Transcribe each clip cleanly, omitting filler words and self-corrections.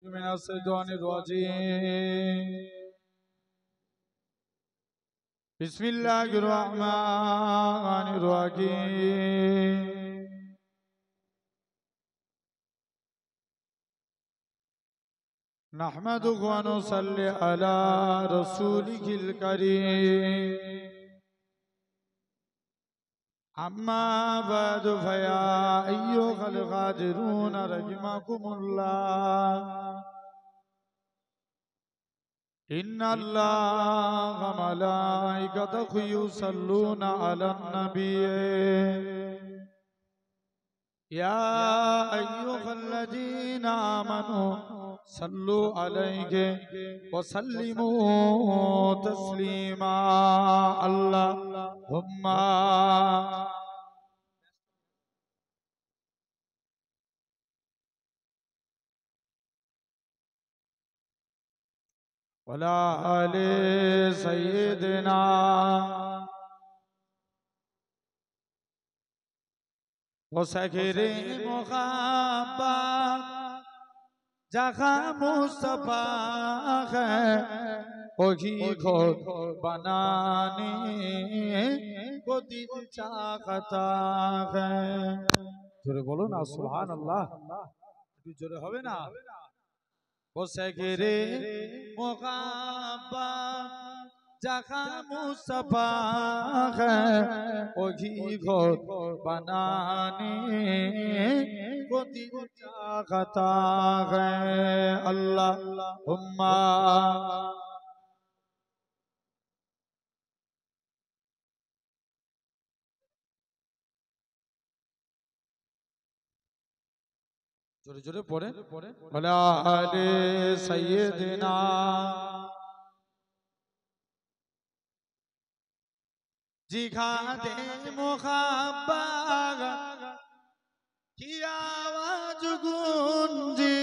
من الشيطان الرجيم بسم الله الرحمن الرحيم نحمده ونصلي على رسوله الكريم أما بعد فيا أيها الغادرون رحمكم الله إن الله وملائكته يصلون على النبي يا أيها الذين آمنوا صلوا عليه وسلموا تسليما اللهم ولا آل سيدنا وسكر محبت जहाँ मुस्तफा है वही खुद बनाने को दिल चाहता है जोरे बोलो ना सुभान अल्लाह जोरे होवे ना वो सगरे मुहब्बत जहाँ मुस्तफा है वही खुद बनाने को दिल चाहता है अल्लाहुम्मा जोरे जोरे पढ़े वला आले सय्यदना जिहादे मुहब्बत की आवाज गूंजी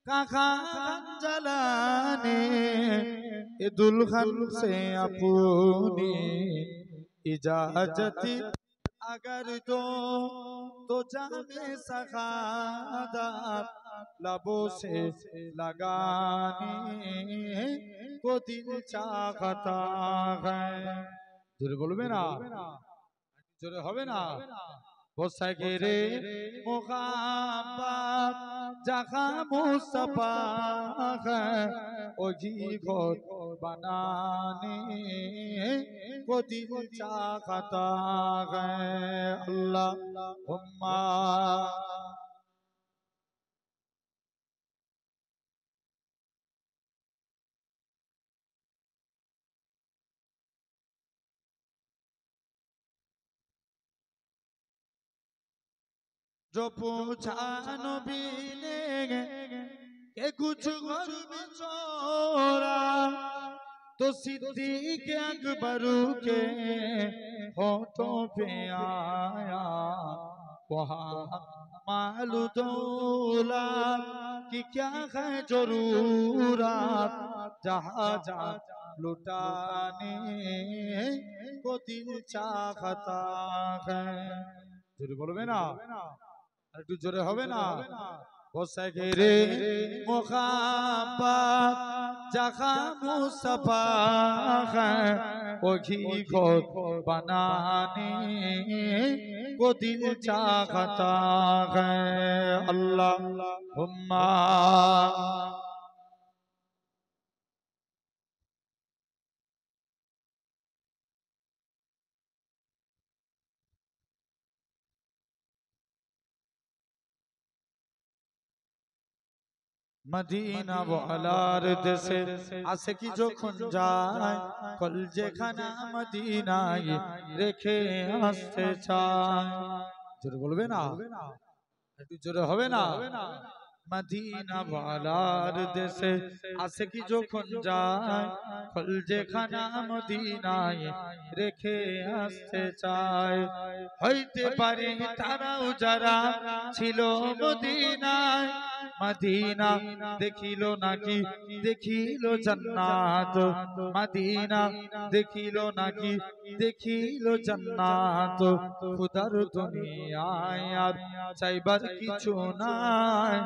काखान जलाने ये दुल्हन से अपनी इजाजत अगर दो तो जामे सखादत लबों से लगाने को दिल चाहता है जोरे बोलबे ना जोरे होबे ना वो सगरे मुहब्बत जहाँ मुस्तफा है वही खुद बनाने को दिल चाहता है अल्लाहुम्मा जो पूछा नबी ने के कुछ घर में चोरा तो सिद्दीक अकबर के होठों पे आया वहाँ मालूम दौला कि क्या है जरूरत जहाँ जा लुटाने को दिल चाहता है जोरे बोलबे ना একটু জোরে হবে না वो सगरे मुहब्बत जहाँ मुस्तफा है वही खुद बनाने को दिल चाहता है अल्लाहुम्मा मदीना वालार देशे आसे की যখন যায় কলজে খানা মদিনায় রেখে আসতে চায় জোরে বলবে না একটু জোরে হবে না মদিনা वालार দেশে आसे की যখন যায় কলজে খানা মদিনায় রেখে আসতে চায় হইতে পারে তারাও যারা ছিল মদিনায় মদিনা দেখিল নাকি দেখিল জান্নাত মদিনা দেখিল নাকি দেখিল জান্নাত খুদার দুনিয়ায় আর চাইবার কিছু নাই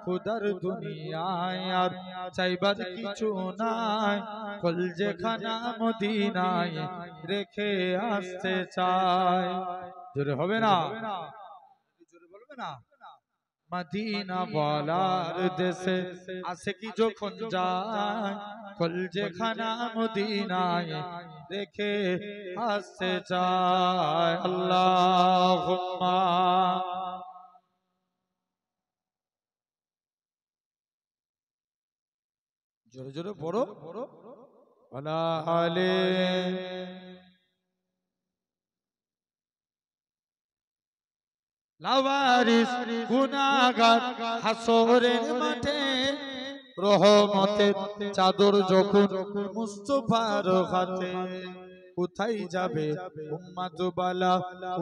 খুদার দুনিয়ায় আর চাইবার কিছু নাই কলজেখানা মদিনায় রেখে আসতে চায় জোরে হবে না জোরে বলবে না মদিনা ওয়ালার দেশে আসে কি যখন যায় কলজেখানা মদিনায় রেখে আসতে চায় আল্লাহুম্মা জোরে জোরে পড়ো ওয়ালা আলে লাওয়ারিস গুনাহগার হাসরের মাঠে রহমতের চাদর যখন মুস্তাফার হাতে কোথায় যাবে উম্মত বালা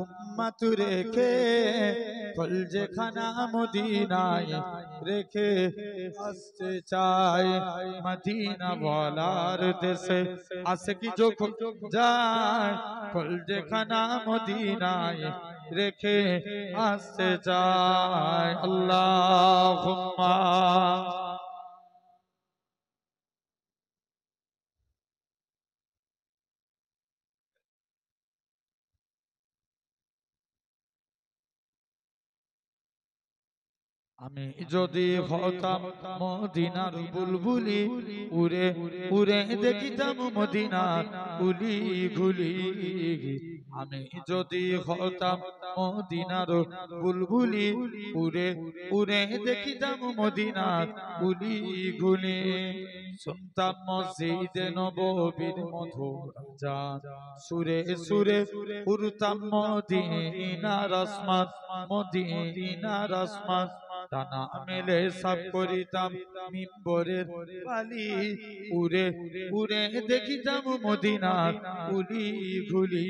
উম্মত রেখে কলজেখানা মদিনায় রেখে আসতে চায় মদিনা ওয়ালার দেশে আসে কি যখন যায় কলজেখানা মদিনায় রেখে আসতে চায় আল্লাহুম্মা আমি যদি হতাম মদিনার বুলবুলি উড়ে উড়ে দেখিতাম মদিনার গুলি গুলি আমি যদি হতাম মদিনার বুলবুলি উড়ে উড়ে দেখিতাম মদিনার গুলি গুলি শুনতাম মসজিদে নববীর মধুর আজান সুরে সুরে উড়তাম মদিনার আসমান মদিনার আসমান টানা মেলে সাফ করিতাম মিম্বরের বালি উড়ে উড়ে দেখিতাম মদিনার গুলি গুলি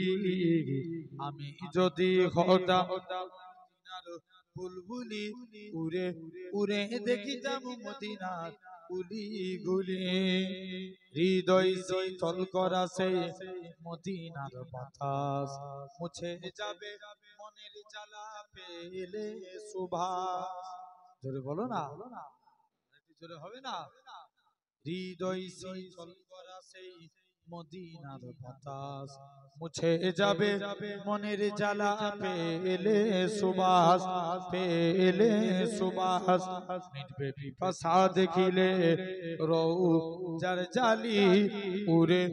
আমি যদি হতাম মদিনার বুলবুলি উড়ে উড়ে দেখিতাম মদিনার গুলি গুলি হৃদয় শীতল করা সেই মদিনার বাতাস মুছে যাবে মনের জ্বালা পেলে সুভাষ জোরে বলো না জোরে হবে না হৃদয় শীতল করা সেই মদিনার বাতাস মুছে যাবে মনের জ্বালা পেলে সুবাস পেলে সুবাস মিটবে পিপাসা দেখিলে রৌ যার জালি উড়ে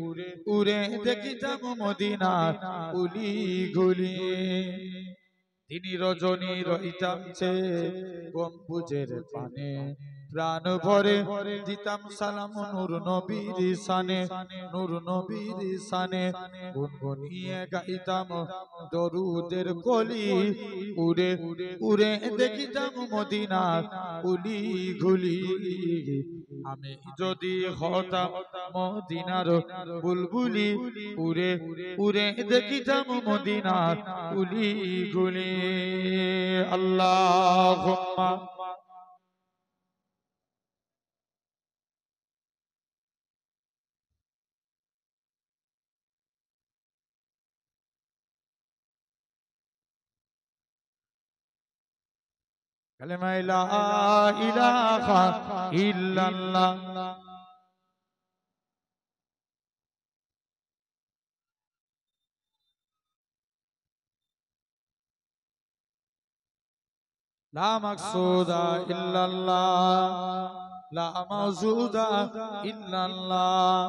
উড়ে দেখিতাম মদিনার গুলি গুলি দিন রজনী রইতাম সে গম্বুজের পানে প্রাণ ভরে দিতাম সালাম নূর নবীর শানে নূর নবীর শানে গুনগুনিয়ে গাইতাম দরুদের কলি উড়ে উড়ে দেখিতাম মদিনার গুলি গুলি আমি যদি হতাম মদিনার বুলবুলি উড়ে উড়ে দেখিতাম মদিনার গুলি গুলি আল্লাহুম্মা কালেমা লা ইলাহা ইল্লাল্লাহ লা মাকসুদা ইল্লাল্লাহ লা মাওজুদা ইল্লাল্লাহ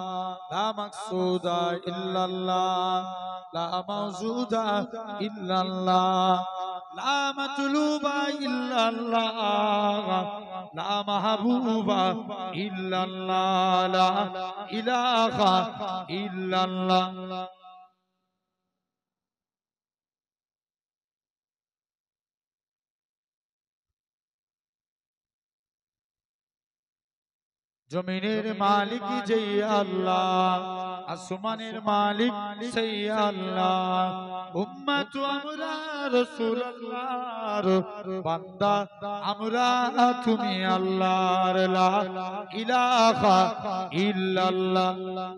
লা মাকসুদা ইল্লাল্লাহ লা মাওজুদা ইল্লাল্লাহ লা মাতলুবা ইল্লাল্লাহ লা মাহবুবা ইল্লাল্লাহ লা ইলাহা ইল্লাল্লাহ জমিনের মালিক যেই আল্লাহ, আসমানের মালিক সেই আল্লাহ। উম্মত আমরা রাসূলুল্লাহর বান্দা, আমরা তুমি আল্লাহর, লা ইলাহা ইল্লাল্লাহ।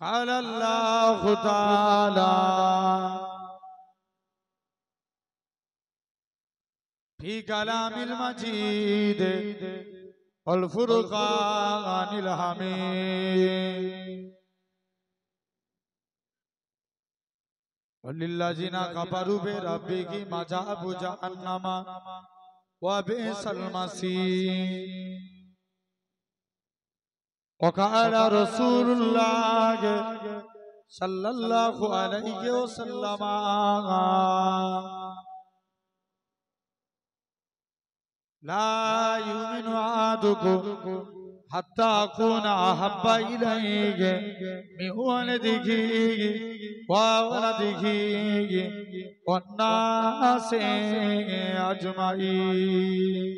قال الله تعالى في كلام المجيد والفرقان الحميد وللذين كفروا بربهم عذاب جهنم وبئس المصير. وقال رسول الله صلى الله عليه وسلم لا يؤمن أحدكم حتى أكون أحب إليه من ولده وولده والناس أجمعين.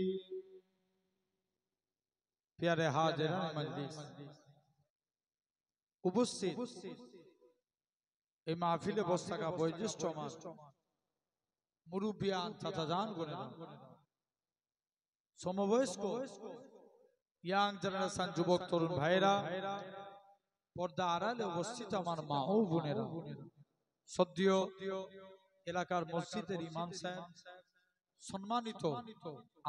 प्यारे हाजिरान मजलिस, উপস্থিত এই মাহফিলে বসে থাকা বয়োজ্যেষ্ঠ আমার মুরব্বিয়ান চাচাজান বোনেরা, সমবয়স্ক ইয়াং জেনারেশন যুবক তরুণ ভাইরা, পর্দা আড়ালে উপস্থিত আমার মা ও বোনেরা, সদ্য এলাকার মসজিদের ইমাম সাহেব, সম্মানিত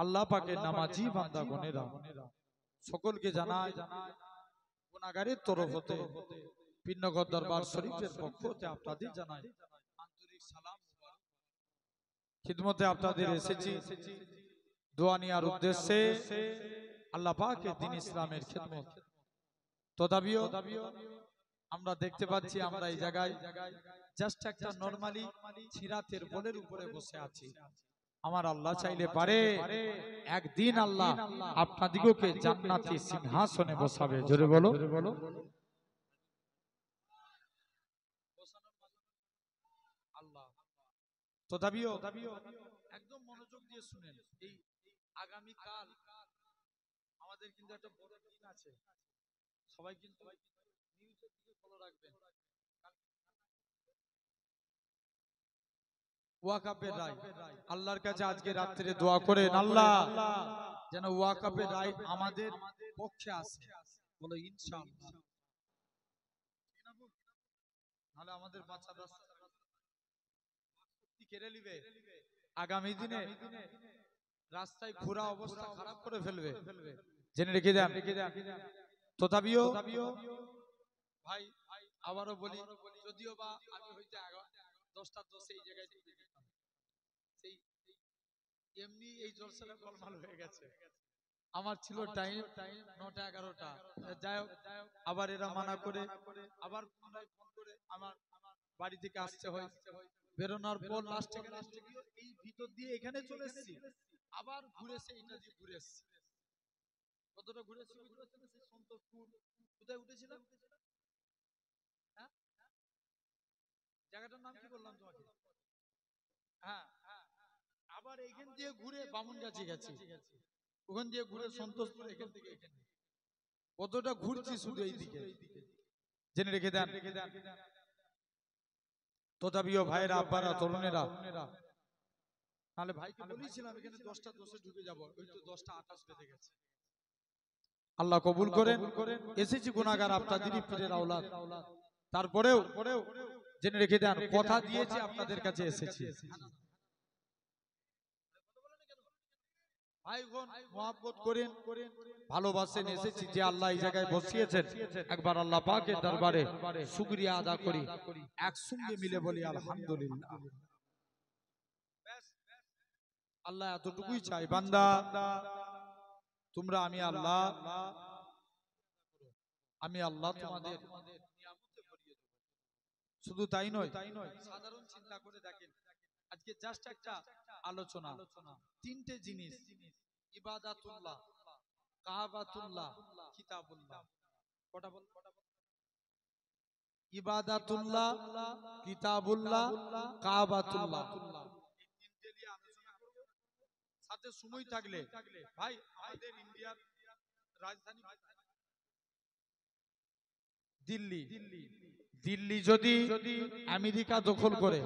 আল্লাহ পাকের নামাজি বান্দা বোনেরা, সকলকে জানাই গুনাহগারের তরফ হতে পীরনগর দরবার শরীফের পক্ষ হতে আপনাদের জানাই আন্তরিক সালাম। খিদমতে আপনাদের এসেছি দোয়া নেওয়ার উদ্দেশ্যে, আল্লাহ পাকের দ্বীন ইসলামের খিদমত। তথাপিও আমরা দেখতে পাচ্ছি আমরা এই জায়গায় জাস্ট একটা নরমালি ছিরাতের বলের উপরে বসে আছি। আমার আল্লাহ চাইলে পারে একদিন আল্লাহ আপনাদিগকে জান্নাতি সিংহাসনে বসাবে। জোরে বলো। আল্লাহ তথাপিও একদম মনোযোগ দিয়ে শুনেন, এই আগামী কাল আমাদের কিন্তু একটা বড় দিন আছে। সবাই কিন্তু নিউজের দিকে ফলো রাখবেন। ওয়াকাফের রায় আল্লাহর কাছে আজকে রাত্রে দোয়া করেন, আল্লাহ যেন ওয়াকাফের রায় আমাদের পক্ষে আসে। বলো ইনশাআল্লাহ। নাহলে আমাদের বাচ্চারা কেড়ে নিবে, আগামী দিনে রাস্তায় ঘোরা অবস্থা খারাপ করে ফেলবে, জেনে রেখে দেন। তথাপিও ভাই আবারও বলি, যদিও বা আমি হইতে 10টা 10 এই জায়গায় সেই এমনি এই জলসাটা গোলমাল হয়ে গেছে। আমার ছিল টাইম 9টা 11টা, যাই হোক আবার এরা মানা করে আবার পুনরায় ফোন করে আমার বাড়ি থেকে আসতে হয়। বেরোনোর পর লাস্টে এই ভিতর দিয়ে এখানে চলে এসেছি, আবার ঘুরে এইটা দিয়ে ঘুরে এসেছি। কতটা ঘুরেছি সেই সন্তোষপুর, কোথায় উঠেছিলাম? হ্যাঁ, জায়গাটার নাম কি বললাম তোমাকে? হ্যাঁ, আবার এইখান দিয়ে ঘুরে বামুনগাছি গেছি, ওখান দিয়ে ঘুরে সন্তোষপুর, এখান থেকে এখানে কতটা ঘুরছি শুধু এই দিকে, জেনে রেখে দেন। তথাপিও ভাইরা আব্বারা তরুণেরা, তাহলে ভাইকে বলেছিলাম এখানে 10টা 10-এ ঢুকে যাব, ওই তো 10টা 28 বেজে গেছে। আল্লাহ কবুল করেন। এসেছি গুনাহগার আপনাদেরই পীরের আওলাদ, তারপরেও জেনে রেখে দেন কথা দিয়েছি আপনাদের কাছে এসেছি। ভাইগণ মহব্বত করেন, ভালোবাসেন, এসেছি যে আল্লাহ এই জায়গায় বসিয়েছেন, একবার আল্লাহ পাকের দরবারে শুকরিয়া আদা করি, একসঙ্গে মিলে বলি আলহামদুলিল্লাহ। আল্লাহ এতটুকুই চাই, বান্দা তোমরা আমি আল্লাহ তোমাদের নিয়ামতে ভরিয়ে দেব। শুধু তাই নয়, সাধারণ চিন্তা করে দেখেন, আজকে জাস্ট একটা আলোচনা, 3টে জিনিস, ইবাদাতুল্লাহ, কাবাতুল্লাহ, কিতাবুল্লাহ। কটা বল? ইবাদাতুল্লাহ, কিতাবুল্লাহ, কাবাতুল্লাহ। সাথে সময় থাকলে ভাই আমাদের ইন্ডিয়ার রাজধানী দিল্লি, দিল্লি যদি আমেরিকা দখল করে,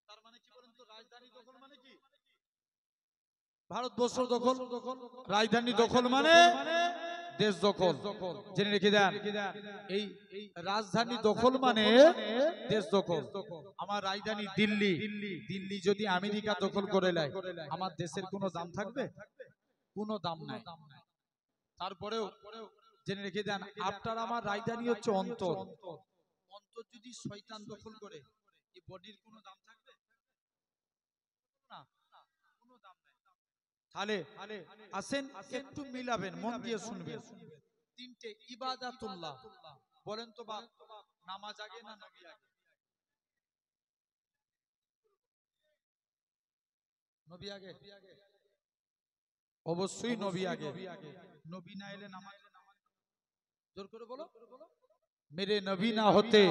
তার মানে কি বলেন তো? রাজধানী দখল মানে কি? ভারতবর্ষ দখল। রাজধানী দখল মানে দেশ দখল। জেনে রেখে দেন, এই রাজধানী দখল মানে দেশ দখল। আমার রাজধানী দিল্লি, দিল্লি যদি আমেরিকা দখল করে নেয়, আমার দেশের কোনো দাম থাকবে? কোনো দাম নাই। তারপরেও জেনে রেখে দেন, আপনার আমার রাজধানী হচ্ছে অন্তর। অন্তর যদি শয়তান দখল করে, এই বডির কোনো দাম থাকবে না, কোনো দাম নাই। তাহলে আসেন একটু মিলাবেন, মন দিয়ে শুনবেন। তিনটে ইবাদাতুল্লাহ বলেন তো বা, নামাজ আগে না নবী আগে? নবী আগে, অবশ্যই নবী আগে। নবী না এলে নামাজ, জোর করে বলো। मेरे नबी ना होते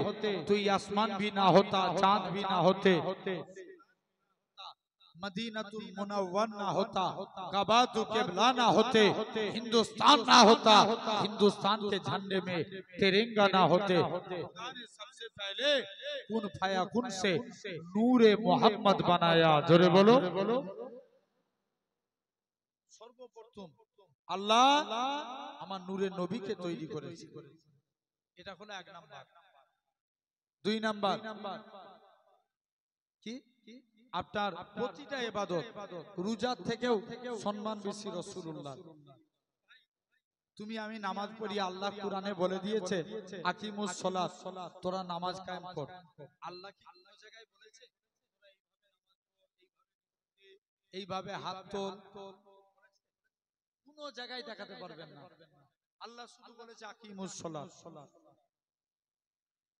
तो ये आसमान भी ना होता, चांद भी ना होते, मदीनतुल मुनव्वर ना होता, काबातु किबला ना होते, हिंदुस्तान ना होता, हिंदुस्तान के झंडे में तिरंगा ना होते। सबसे पहले कुन फयाकुन से नूरे मोहम्मद बनाया। जोरे बोलो। सर्वप्रथम আল্লাহ আমার নূরের নবীকে তৈরি করেছে। এটা হলো এক নাম্বার। দুই নাম্বার কি? আপনার প্রতিটা ইবাদত, রোজার থেকেও সম্মান বেশি রাসূলুল্লাহ। তুমি আমি নামাজ পড়ি, আল্লাহ কোরআনে বলে দিয়েছে আকিমুস সালাত, তোরা নামাজ কায়েম কর। আল্লাহ কি অন্য জায়গায় বলেছে এইভাবে হাত তোল? কোন জায়গায় দেখাতে পারবেন না। আল্লাহ শুধু বলেছে আকিমুস সালাত।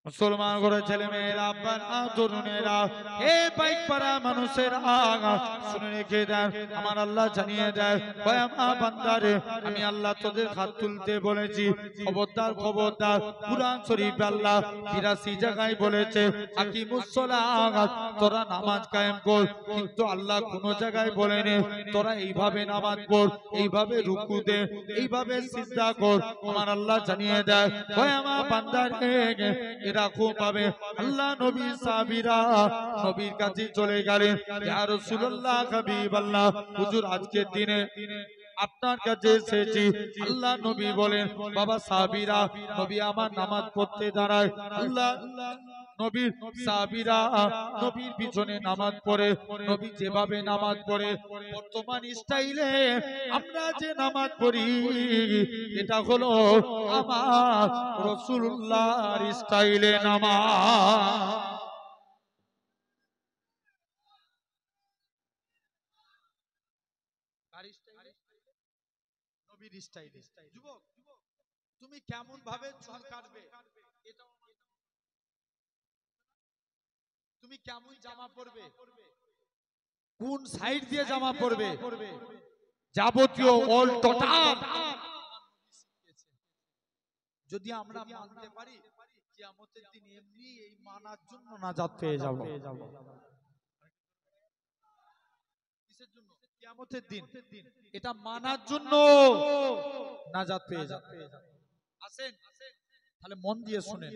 মুসলমান করে ছেলে মেয়েরা, আব্বারা, তরুণেরা, হে বাইক পাড়া মানুষেরা, শুনে রেখে দেন, আমার আল্লাহ জানিয়ে দেয়, ওই আমার বান্দারে, আমি আল্লাহ তোদের হাত তুলতে বলেছি। খবরদার খবরদার, কুরআন শরীফ আল্লাহ ৮২ জায়গায় বলেছে আকিমুস সালাত, তোরা নামাজ কায়েম কর। কিন্তু আল্লাহ কোন জায়গায় বলেনি তোরা এইভাবে নামাজ পড়, এইভাবে রুকু দে, এইভাবে সিজদা কর। আমার আল্লাহ জানিয়ে দেয়, ওই আমার বান্দারে, এরকম পাবে। আল্লাহ নবী সাহাবীরা নবীর কাছে চলে গেলেন, ইয়া রাসূলুল্লাহ, হাবিবাল্লাহ, হুজুর আজকের দিনে আপনার কাছে এসেছি। আল্লাহ নবী বলেন, বাবা সাহাবীরা, নবী আমার নামাজ পড়তে দাঁড়ায়। আল্লাহ নবীর সাহাবীরা নবীর পিছনে নামাজ পড়ে। নবী যেভাবে নামাজ পড়ে, বর্তমান স্টাইলে আমরা যে নামাজ পড়ি, এটা হলো আমার রাসূলুল্লাহর স্টাইলে নামাজ। নবীর স্টাইলে। যুবক, তুমি কেমন ভাবে চুল কাটবে, এটা তুমি কেমন জামা পরবে, কোন সাইড দিয়ে জামা পরবে, যাবতীয় অল টোটাল যদি আমরা মানতে পারি, কিয়ামতের দিন এমনি এই মানার জন্য নাজাত পেয়ে যাব। কিসের জন্য? কিয়ামতের দিন এটা মানার জন্য নাজাত পেয়ে যাব। আসেন তাহলে মন দিয়ে শুনেন।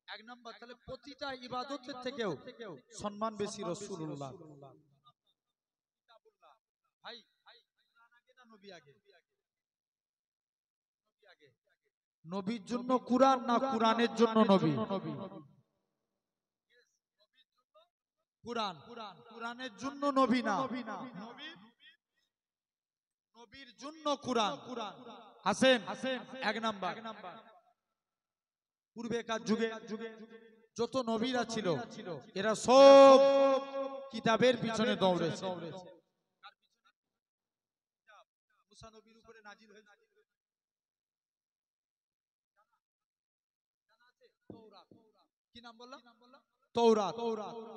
এক নাম্বার, তাহলে প্রতিটা ইবাদতের থেকেও সম্মান বেশি রাসূলুল্লাহ। ভাই কুরআন আগে না নবী আগে? নবীর জন্য কুরআন না কুরআনের জন্য নবী? কুরআন, কুরআনের জন্য নবী না, নবীর জন্য কুরআন। আসেন এক নাম্বার, পূর্বেকার যুগে যত নবীরা ছিল, এরা সব কিতাবের পিছনে দৌড়েছে। মুসা নবীর উপরে নাজিল হয়েছে কি নাম বললাম? তৌরাত।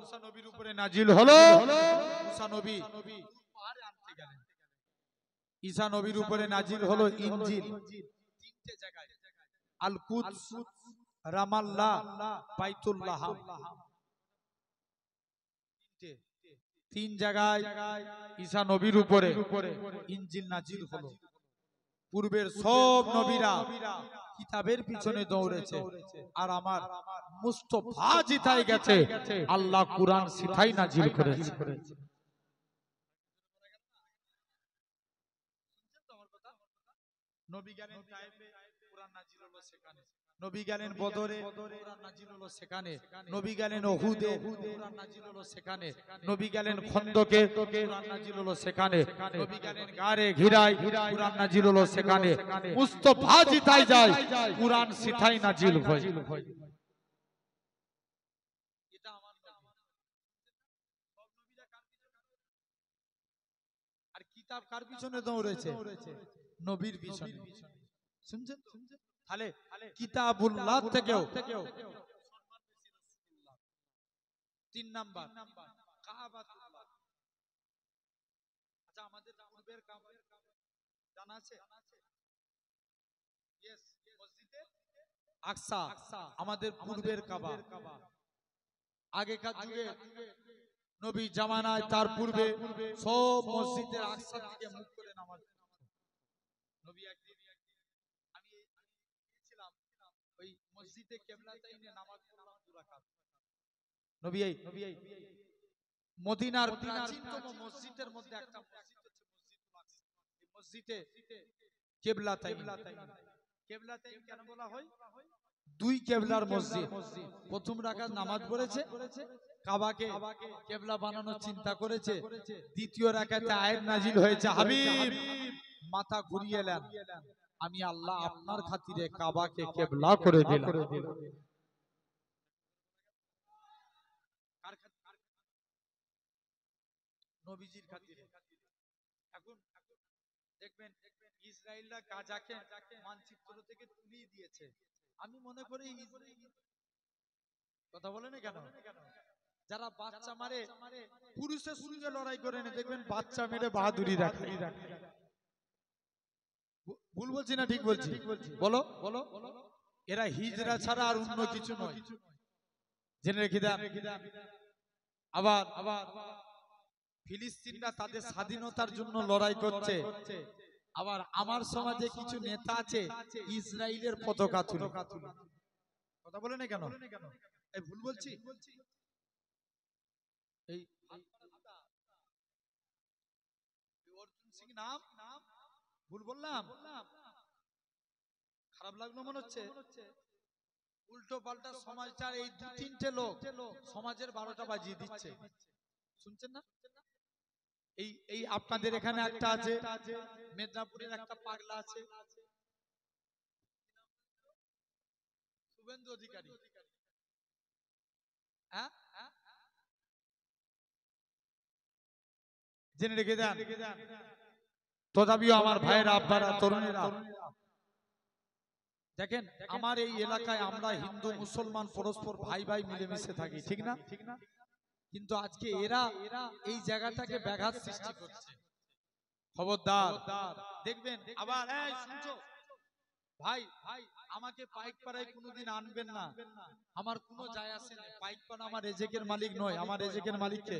মুসা নবীর উপরে নাজিল হলো। মুসা নবী পাহাড়ে আনতে গেলেন। ঈসা নবীর উপরে নাজিল হলো ইনজিল। তিনটে জায়গায় আল কুদস, রামাল্লাহ, বাইতুল্লাহ। তিন জায়গায় ঈসা নবীর উপরে ইনজিল নাজিল হলো। পূর্বের সব নবীরা কিতাবের পিছনে দৌড়েছে, আর আমার মুস্তাফা জিতাই গেছে, আল্লাহ কুরআন সিথাই নাজিল করেছে। নবী গেলেন তায়েফে, কুরআন নাজিল হলো সেখানে। নবী গেলেন বদরে, কুরআন নাজিল হলো সেখানে। নবী গেলেন উহুদে, কুরআন নাজিল হলো সেখানে। নবী গেলেন খন্দকে, কুরআন নাজিল হলো সেখানে। নবী গেলেন গারে ঘিরায়, কুরআন নাজিল হলো সেখানে। মুস্তাফা জিতাই যায়, কুরআন সিথাই নাজিল হয়। এটা আমার নবী। সব নবীরা কার পিছনে, আর কিতাব কার পিছনে দৌড়েছে? নবীর পিছনে। শুনছেন? তাহলে কিতাবুল্লাহ থেকেও সম্মান বেশি রাসূলুল্লাহ। 3 নাম্বার কাবাতুল্লাহ। আচ্ছা, আমাদের পূর্বের কাবা জানা আছে? यस, মসজিদে আকসা আমাদের পূর্বের কাবা। আগেকার যুগে নবী জামানায়, তার পূর্বে সব মসজিদের আকসার দিকে মুখ করে নামাজ পড়তো। নবী একদিন, আমি গিয়েছিলাম ওই মসজিদে কিবলাতাইনে নামাজ পড়লাম 2 রাকাত। নবী এই মদিনার প্রাচীনতম মসজিদের মধ্যে একটা মসজিদ হচ্ছে মসজিদুল আকসা। এই মসজিদে কিবলাতাইন, কিবলাতাইন কেন বলা হয়? 2 কিবলার মসজিদ। প্রথম রাকাত নামাজ পড়েছে, কাবাকে কিবলা বানানোর চিন্তা করেছে। দ্বিতীয় রাকাতে আয়াত নাজিল হয়েছে, হাবিব মাথা ঘুরিয়ে নেন, আমি আল্লাহ আপনার খাতিরে কাবাকে কিবলা করে দিলাম। নবীজির খাতিরে। এখন দেখবেন ইসরায়েলরা গাজাকে মানচিত্র থেকে তুলিয়ে দিয়েছে। আমি মনে করি কথা বলে না কেন, যারা বাচ্চা মারে পুরুষের সঙ্গে লড়াই করে না, দেখবেন বাচ্চা মেরে বাহাদুরি রাখে। ভুল বলছি না ঠিক বলছি? বলো বলো। এরা হিজরা ছাড়া আর অন্য কিছু নয়, জেনে রেখে দেন। আবার ফিলিস্তিনরা তাদের স্বাধীনতার জন্য লড়াই করছে, আবার আমার সমাজে কিছু নেতা আছে ইসরায়েলের পতাকা তুলে। কথা বলে না কেন? এই ভুল বলছি? এই অর্জুন সিং নাম ভুল বললাম? খারাপ লাগলো মনে হচ্ছে? উল্টো পাল্টা সমাজটার এই 2-3টে লোক সমাজের 12টা বাজিয়ে দিচ্ছে। শুনছেন না? এই এই আপনাদের এখানে একটা আছে, মেদিনীপুরের একটা পাগলা আছে, শুভেন্দু অধিকারী। হ্যাঁ, জেনে রেখে দেন। তথাপিও আমার ভাইয়েরা, আব্বারা, তরুণেরা, দেখেন আমার এই এলাকায় আমরা হিন্দু মুসলমান পরস্পর ভাই ভাই মিলেমিশে থাকি, ঠিক না? কিন্তু আজকে এরা এই জায়গাটাকে ব্যাঘাত সৃষ্টি করছে। খবরদার দেখবেন। আবার এই শুনছো ভাই, আমাকে পাইকপাড়ায় কোনোদিন আনবেন না, আমার কোনো যায় আসে না। পাইকপাড়া আমার রেজেকের মালিক নয়, আমার রেজেকের মালিককে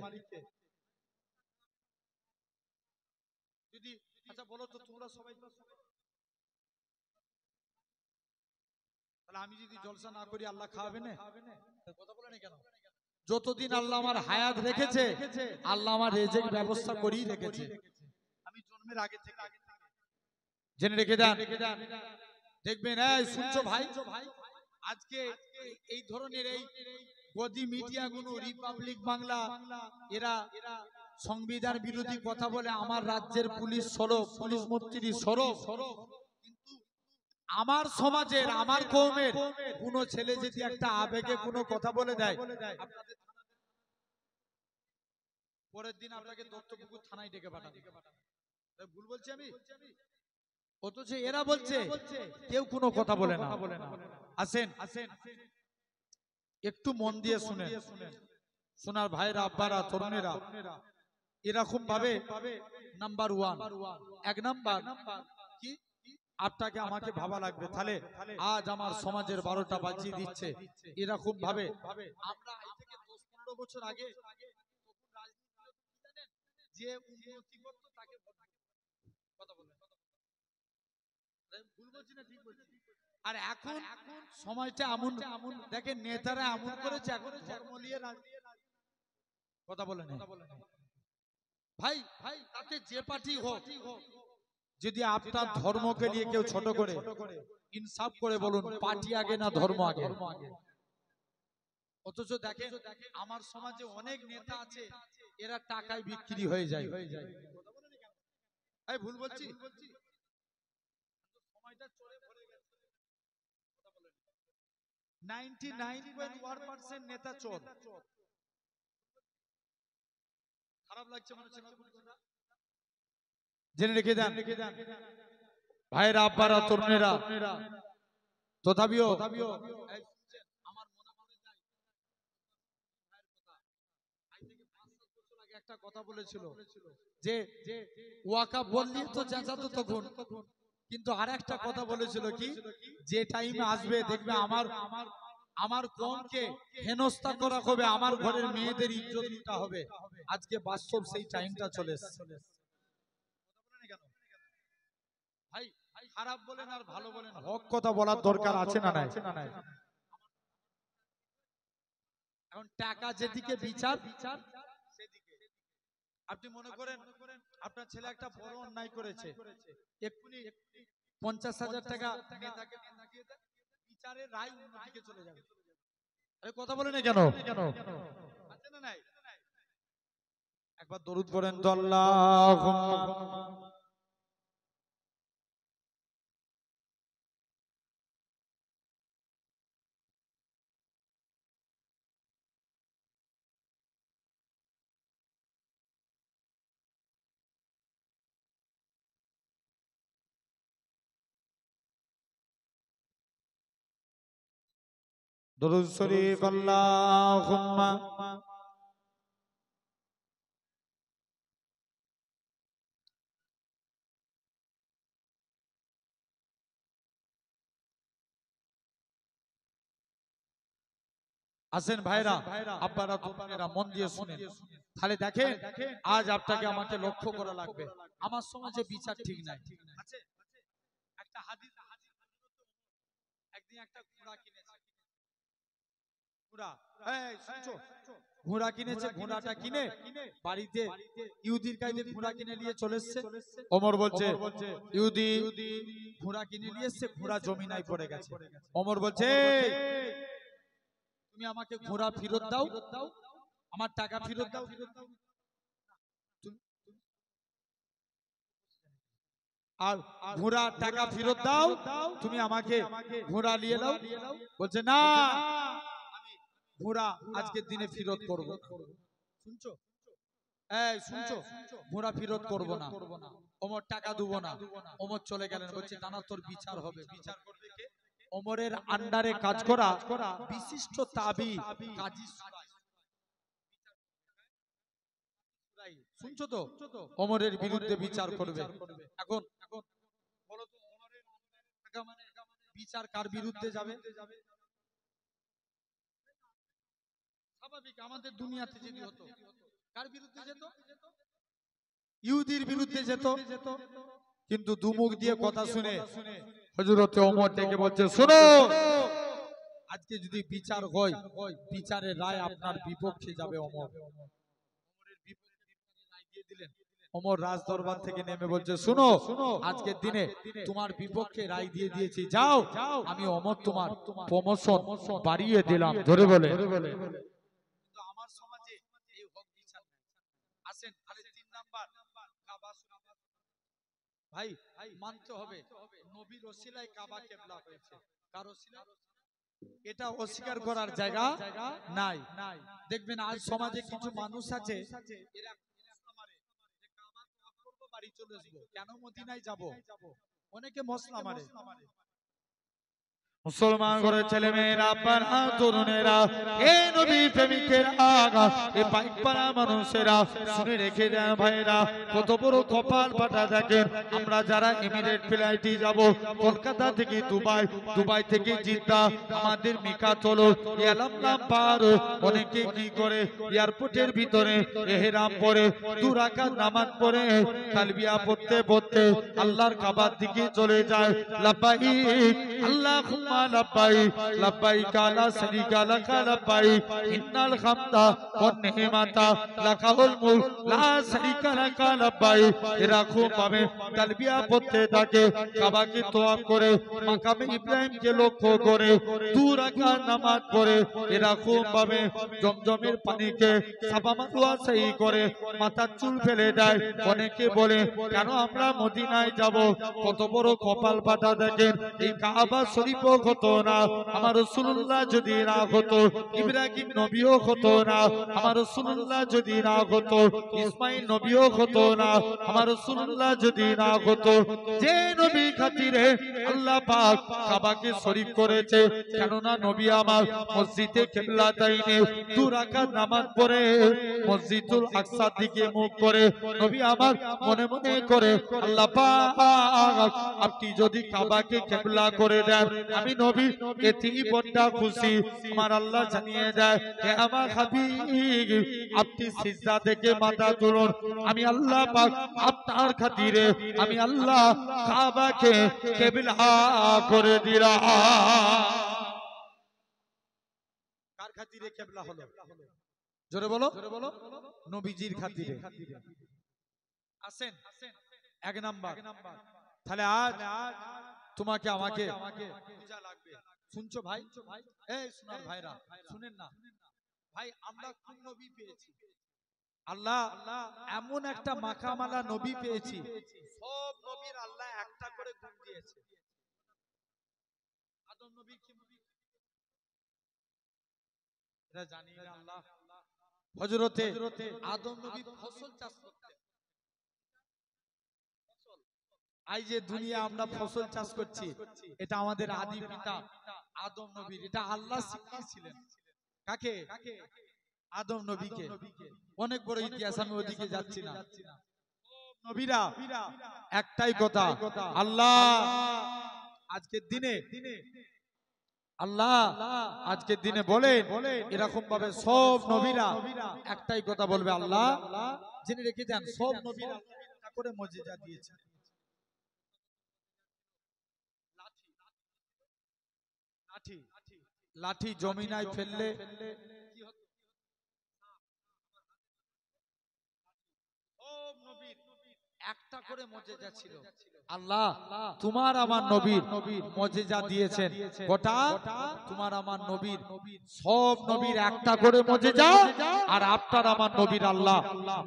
যদি, আচ্ছা বলো তো তোমরা সবাই, তাহলে আমি যদি জলসা না করি আল্লাহ খাওয়াবে না? কথা বলে না কেন? যতদিন আল্লাহ আমার হায়াত রেখেছে, আল্লাহ আমার রেজেক ব্যবস্থা করেই রেখেছে। আমি জন্মের আগে থেকে, জেনে রেখে দেন। দেখবেন এই শুনছো ভাই, আজকে এই ধরনের এই গদি মিডিয়াগুলো, রিপাবলিক বাংলা, এরা সংবিধান বিরোধী কথা বলে। আমার রাজ্যের পুলিশ সরব, পুলিশ মন্ত্রী সরব, কিন্তু আমার সমাজের, আমার কওমের কোন ছেলে যদি একটা আবেগে কোনো কথা বলে দেয়, পরের দিন আপনাকে দত্তপুকুর থানায় ডেকে পাঠাবে। ভুল বলছি আমি? অথচ এরা বলছে কেউ কোনো কথা বলে না। আসেন একটু মন দিয়ে শুনেন, সোনার ভাইরা, আব্বারা, তরুণেরা, এরকম ভাবে নাম্বার 1, 1 নাম্বার কি আপনাকে আমাকে ভাবা লাগবে। তাহলে আজ আমার সমাজের 12টা বাজিয়ে দিচ্ছে এরকম ভাবে। আমরা আজ থেকে 10-15 বছর আগে যে উন্নতি করত তাকে কথা বলবেন, ভুল বলছি না ঠিক বলছি? আর এখন সময়টা এমন দেখেন, নেতারা এমন করেছে এখন ধর্ম নিয়ে কথা বলেন ভাই। তাতে যে পার্টি হোক, যদি আপনার ধর্মকে নিয়ে কেউ ছোট করে, ইনসাফ করে বলুন পার্টি আগে না ধর্ম আগে? অথচ দেখেন আমার সমাজে অনেক নেতা আছে, এরা টাকায় বিক্রি হয়ে যায়। ভুল বলছি? সময়টা চলে ভরে গেছে। 99.1% নেতা চোর। খারাপ লাগছে মানুষের কথা জেনে রেখে দেন ভাইরা, আব্বারা, তরুণেরা। তথাপিও আমার মনে পড়ে যায় একটা কথা বলেছিল যে ওয়াকাফ বললি তো চেঁচাতো তখন, কিন্তু আর একটা কথা বলেছিল কি, যে টাইমে আসবে দেখবে আমার কমকে হেনস্থা করা হবে, আমার ঘরের মেয়েদের ইজ্জত লুটা হবে। আজকে বাস্তব সেই টাইমটা চলে এসেছে। ভাই খারাপ বলেন আর ভালো বলেন, হক কথা বলার দরকার আছে না নাই? এখন টাকা যেদিকে বিচার সেদিকে। আপনি মনে করেন আপনার ছেলে একটা বড় অন্যায় করেছে, এক্ষুনি 50,000 টাকা নেতাকে দিয়ে দেন, বিচারের রায় অন্যদিকে চলে যাবে। আরে কথা বলে না কেন? আছে না নাই? একবার দরুদ পড়েন তো আল্লাহুম্মা। দরুদ শরীফ আল্লাহুম্মা। আসেন ভাইরা, আব্বারা, তোমরা মন দিয়ে শুনেন। তাহলে দেখেন আজ আপনাকে আমাকে লক্ষ্য করা লাগবে। আমার সমাজে বিচার ঠিক নাই। আছে একটা হাদিস, একদিন একটা ঘোড়া কিনেছে। ঘোড়া, এই শুনছো? ঘোড়া কিনেছে, ঘোড়াটা কিনে বাড়িতে ইহুদির কাছে ঘোড়া কিনে নিয়ে চলে এসেছে। ওমর বলছে, ইহুদি ঘোড়া কিনে নিয়ে এসেছে, ঘোড়া জমিনায় পড়ে গেছে। ওমর বলছে, তুমি আমাকে ঘোড়া ফেরত দাও, আমার টাকা ফেরত দাও। আর ঘোড়া টাকা ফেরত দাও, তুমি আমাকে ঘোড়া নিয়ে দাও। বলছে না, ঘোড়া আজকের দিনে ফেরত করবো। শুনছো? এই শুনছো? ঘোড়া ফেরত করবো না, ওমর টাকা দেবো না। ওমর চলে গেলেন, বলছে না তোর বিচার হবে। বিচার করবে কে? ওমরের আন্ডারে কাজ করা বিশিষ্ট তাবি কাজী সুরাই। শুনছো তো? ওমরের বিরুদ্ধে বিচার করবে। এখন বলো তো, ওমরের আন্ডারে থাকা মানে বিচার কার বিরুদ্ধে যাবে? স্বাভাবিক, আমাদের দুনিয়াতে যদি হতো কার বিরুদ্ধে যেত? ইহুদির বিরুদ্ধে যেত। কিন্তু দুমুখ দিয়ে কথা শুনে হযরতে ওমর ডেকে বলছে, শোনো, আজকে যদি বিচার হয়, বিচারের রায় আপনার বিপক্ষে যাবে। ওমরের বিপক্ষে রায় দিয়ে দিলেন। ওমর রাজ দরবার থেকে নেমে বলছে, শুনো, আজকের দিনে তোমার বিপক্ষে রায় দিয়ে দিয়েছি, যাও, আমি ওমর তোমার প্রমোশন বাড়িয়ে দিলাম। ধরে বলে। কিন্তু আমার সমাজে এই হক বিচার নাই। আসেন তাহলে 3 নাম্বার, কাবা শরীফ। ভাই মানতে হবে নবীর ওসিলায় কাবা কিবলা হয়েছে। কার ওসিলায়? এটা অস্বীকার করার জায়গা নাই। দেখবেন আজ সমাজে কিছু মানুষ আছে, এরা মশলা মারে যে কাবা তওয়াফ করব, বাড়ি চলে আসবো, কেন মদিনায় যাব? অনেকে মশলা মারে। মুসলমান ঘরের ছেলে মেয়েরা, পাড়া তরুণেরা, এই নবী প্রেমিকেরা, এই বাইক পাড়া মানুষেরা শুনে রেখে দেন ভাইরা, কত বড় কপাল পাটা দেখেন। আমরা যারা এমিরেট ফ্লাইটে যাব কলকাতা থেকে দুবাই, দুবাই থেকে জিদ্দা, আমাদের মিকা চলো এলাম পার, অনেকে কি করে এয়ারপোর্টের ভিতরে এহরাম পরে 2 রাকাত নামাজ পড়ে তালবিয়া পড়তে পড়তে আল্লাহর কাবার দিকে চলে যায়। লাব্বাইক আল্লাহুম্মা লাব্বাইক লাব্বাইক লা শারীকা লাক লাব্বাইক ইন্নাল হামদা ওয়ান নি'মাতা লাকাল মুলক লা শারীকা লাক লাব্বাইক। এরকম ভাবে তালবিয়া পড়তে থাকে, কাবাকে তওয়াফ করে, মাকামে ইব্রাহিমকে লক্ষ্য করে 2 রাকাত নামাজ পড়ে, এরকম ভাবে জমজমের পানিকে সাফা মারওয়া সই করে মাথার চুল ফেলে দেয়। অনেকে বলে কেন আমরা মদিনায় যাব, কত বড় কপাল পাতা দেখেন। এই কাবা শরীফও হতো না আমার রাসূলুল্লাহ যদি না হতো, ইব্রাহিম নবীও হতো না আমার রাসূলুল্লাহ যদি না হতো, ইসমাইল নবীও হতো না আমার রাসূলুল্লাহ যদি না হতো। যে নবী খাতিরে আল্লাহ পাক কাবাকে শরীফ করেছে, কেননা নবী আমার মসজিদে কিবলাতাইনে 2 রাকাত নামাজ পড়ে মসজিদুল আকসার দিকে মুখ করে নবী আমার মনে মনে করে আল্লাহ পাক আপনি যদি কাবাকে কিবলা করে দেন, আমি নবী এতেই বড় খুশি। আমার আল্লাহ জানিয়ে দেয়, হে আমার হাবিব আপনি সিজদা থেকে মাথা তুলুন, আমি আল্লাহ পাক আপনার খাতিরে আমি আল্লাহ কাবাকে কিবলা করে দিলাম। কার খাতিরে কিবলা হলো? জোরে বলো, নবীজির খাতিরে। আসেন 1 নাম্বার। তাহলে আজ তোমাকে আমাকে পূজা লাগবে। শুনছো ভাই? এই সোনার ভাইরা শুনেন না ভাই, আমরা কোন নবী পেয়েছি? আল্লাহ এমন একটা মাখামালা নবী পেয়েছি, সব নবীর আল্লাহ একটা করে গুণ দিয়েছে। আদম নবী কি এটা জানি না। আল্লাহ হযরতে আদম নবী ফসল চাষ করতেন। এই যে দুনিয়া আমরা ফসল চাষ করছি, এটা আমাদের আদি পিতা আদম নবীর, এটা আল্লাহ শিখিয়েছিলেন। কাকে? আদম নবীকে। অনেক বড় ইতিহাস, আমি ওদিকে যাচ্ছি না। নবীরা একটাই কথা, আল্লাহ আজকের দিনে আল্লাহ আজকের দিনে বলে এরকম ভাবে সব নবীরা একটাই কথা বলবে, আল্লাহ জেনে রেখে যান সব নবীরা একটা করে মুজিজা দিয়েছে। লাঠি জমিনায় ফেললে কি হতো? সব নবীর একটা করে মুজিজা ছিল। আল্লাহ তোমার আমার নবীর মুজিজা দিয়েছেন গোটা, তোমার আমার নবীর সব নবীর একটা করে মুজিজা, আর আপনার আমার নবীর আল্লাহ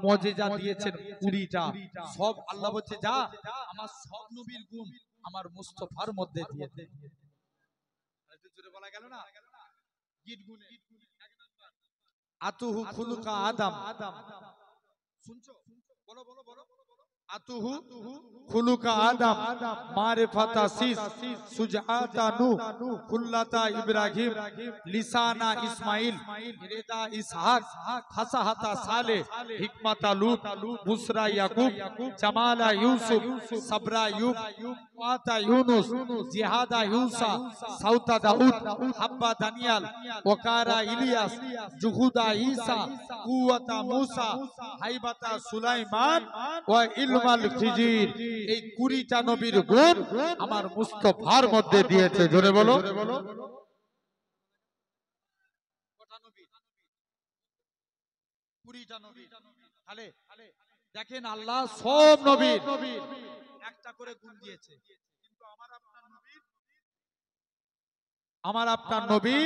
মুজিজা দিয়েছেন 20টা। সব আল্লাহ বলছে যা আমার সব নবীর গুণ আমার মুস্তাফার মধ্যে দিয়ে দে। জোরে বলা গেল না? গীত গুণে আতুহু খুলুকা আদম। শুনছো? বলো বলো বলো। আতুহু খুলুকা আদম মারিফাতা সিস সুজআতা নূহ কুল্লাতা ইব্রাহিম লিসানা ইসমাইল রেদা ইসহাক ফাসাহাতা সালেহ হিকমাতা লূত বুসরা ইয়াকুব জামালা ইউসুফ সাবরা আইয়ুব ওয়াতা ইউনুস জিহাদা ইউসা সাউতা দাউদ হাব্বা দানিয়াল ওকারা ইলিয়াস জুহুদা ঈসা কুওয়াতা মূসা হাইবাতা সুলাইমান ওয়া ইলমাল খিজির। এই 20টা নবীর গুণ আমার মুস্তাফার মধ্যে দিয়েছে। জোরে বলো। কটা নবী? 20টা নবী। তাহলে দেখেন আল্লাহ সব নবীর একটা করে গুণ দিয়েছে, কিন্তু আমার আপনার নবী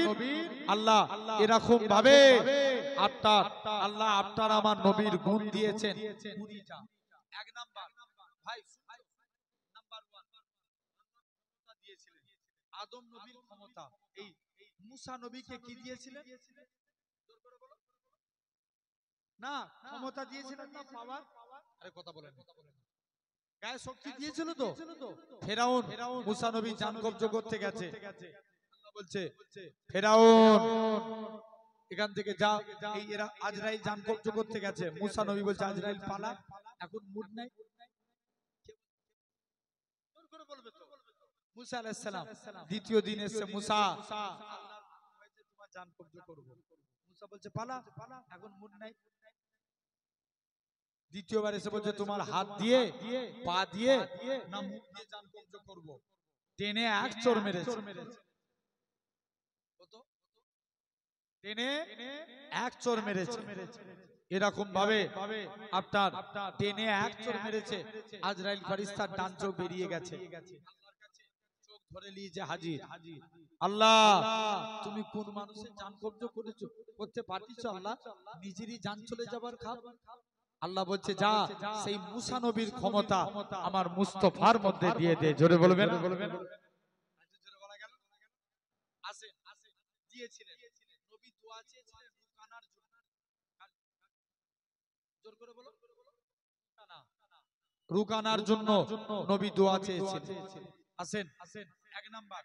আল্লাহ এরকম ভাবে আপনার আল্লাহ আপনার আমার নবীর গুণ দিয়েছেন 20টা। 1 নাম্বার ভাই, নাম্বার 1 ক্ষমতা দিয়েছিলেন আদম নবীর ক্ষমতা। এই মুসা নবীকে কি দিয়েছিলেন? না ক্ষমতা দিয়েছিলেন না পাওয়ার? আরে কথা বলেন, গায়ে শক্তি দিয়েছিল তো। ফেরাউন মুসা নবী জান কবজ করতে গেছে, বলছে ফেরাউন এখান থেকে যা, এই এরা আজরাইল জান কবজ করতে গেছে। মুসা নবী বলছে আজরাইল পালা, এখন মুড নাই। জোর করে বলবে তো। মুসা আলাইহিস সালাম দ্বিতীয় দিন এসে মুসা তোমার জান কবজ করব। মুসা বলছে পালা, এখন মুড নাই। দ্বিতীয়বার এসে বলছে তোমার হাত দিয়ে পা দিয়ে না মুখ দিয়ে জান কবজ করব। টেনে এক চোর মেরেছে। টেনে এক চোর মেরেছে। এরকম ভাবে আপনার টেনে এক চোর মেরেছে। আজরাইল ফেরেশতার ডান চোখ বেরিয়ে গেছে। চোখ ধরে নিয়েছে হাজির। আল্লাহ তুমি কোন মানুষের জান কবজ করেছো, করতে পারছো আল্লাহ? নিজেরই জান চলে যাবার খাপ। আল্লাহ বলছে যা, সেই মুসা নবীর ক্ষমতা আমার মুস্তাফার মধ্যে দিয়ে দে। জোরে বলবেন, বলবেন। জোরে বলা গেল। আসেন দিয়েছিলেন নবী দোয়া চেয়েছিলেন রুকানার জন্য। জোর করে বলো, রুকানার জন্য নবী দোয়া চেয়েছিলেন। আসেন এক নাম্বার,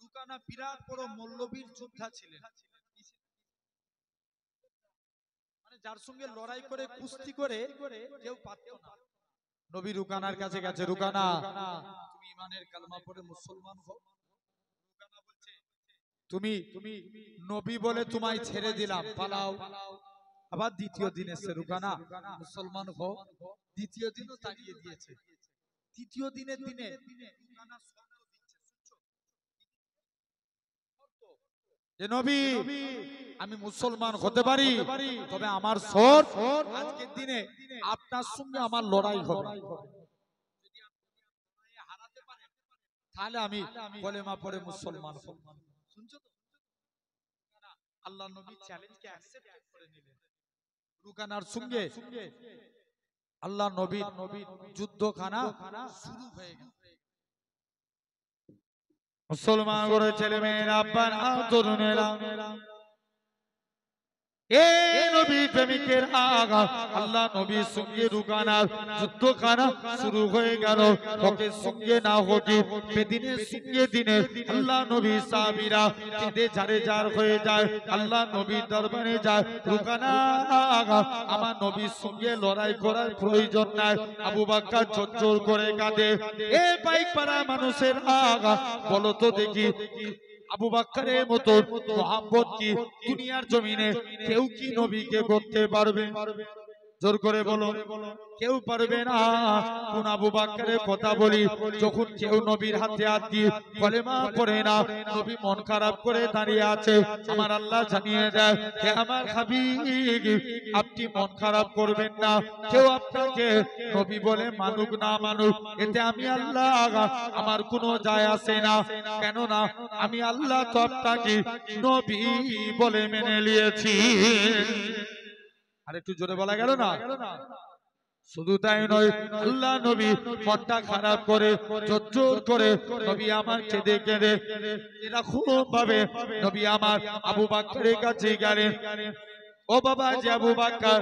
রুকানা বিরাট বড় মল্লবীর যোদ্ধা ছিলেন। মানে যার সঙ্গে লড়াই করে কুস্তি করে কেউ পারত না। নবী রুকানার কাছে গেছে, রুকানা তুমি ইমানের কালমা পড়ে মুসলমান হও। রুকানা বলছে তুমি নবী বলে তোমায় ছেড়ে দিলাম, পালাও। আবার দ্বিতীয় দিন এসে রুকানা মুসলমান হও। দ্বিতীয় দিনও তাড়িয়ে দিয়েছে। তৃতীয় দিনের দিনে রুকানা শর্ত দিচ্ছে, শুনছো? যে নবী আমি মুসলমান হতে পারি, তবে আমার শর্ত আজকের দিনে আপনার সঙ্গে আমার লড়াই হবে। যদি আপনি হারাতে পারেন তাহলে আমি কলেমা পড়ে মুসলমান হব। শুনছো তো? আল্লাহ নবী চ্যালেঞ্জকে অ্যাকসেপ্ট করে নিলেন। রুকানার সঙ্গে আল্লাহ নবীর যুদ্ধখানা শুরু হয়ে গেল। মুসলমান করে ছেলে মেয়েরা, আব্বা তরুণেরা, আল্লাহ নবীর সঙ্গে রুকানার যুদ্ধখানা শুরু হয়ে গেল। হকের সঙ্গে না হকে, বেদিনের সঙ্গে দিনে আল্লাহ নবী সাহাবীরা কেঁদে ঝাড়ে ঝাড় হয়ে যায়। আল্লাহ নবীর দরবারে যায়, রুকানা আমার নবীর সঙ্গে লড়াই করার প্রয়োজন নাই। আবু বকর ঝরঝর করে কাঁদে। এ বাইক পাড়া মানুষের বলো তো দেখি, আবু বকরের মতো মুহাব্বত কি দুনিয়ার জমিনে কেউ কি নবীকে করতে পারবে? জোর করে বলো, কেউ পারবে না। কোন আবু বকরের কথা বলি, যখন কেউ নবীর হাতে হাত দিয়ে কলেমা পড়ে না, নবী মন খারাপ করে দাঁড়িয়ে আছে। আমার আল্লাহ জানিয়ে দেয়, হে আমার হাবিব আপনি মন খারাপ করবেন না। কেউ আপনাকে নবী বলে মানুক না মানুক, এতে আমি আল্লাহ আমার কোনো যায় আসে না। কেননা আমি আল্লাহ তো আপনাকে নবী বলে মেনে নিয়েছি। আর একটু জোরে বলা গেল না? শুধু তাই নয়, আল্লাহ নবী মনটা খারাপ করে জোর করে নবী আমার কেঁদে কেঁদে এরকম ভাবে নবী আমার আবু বকরের কাছে গেলেন। ও বাবা যে আবু বকর,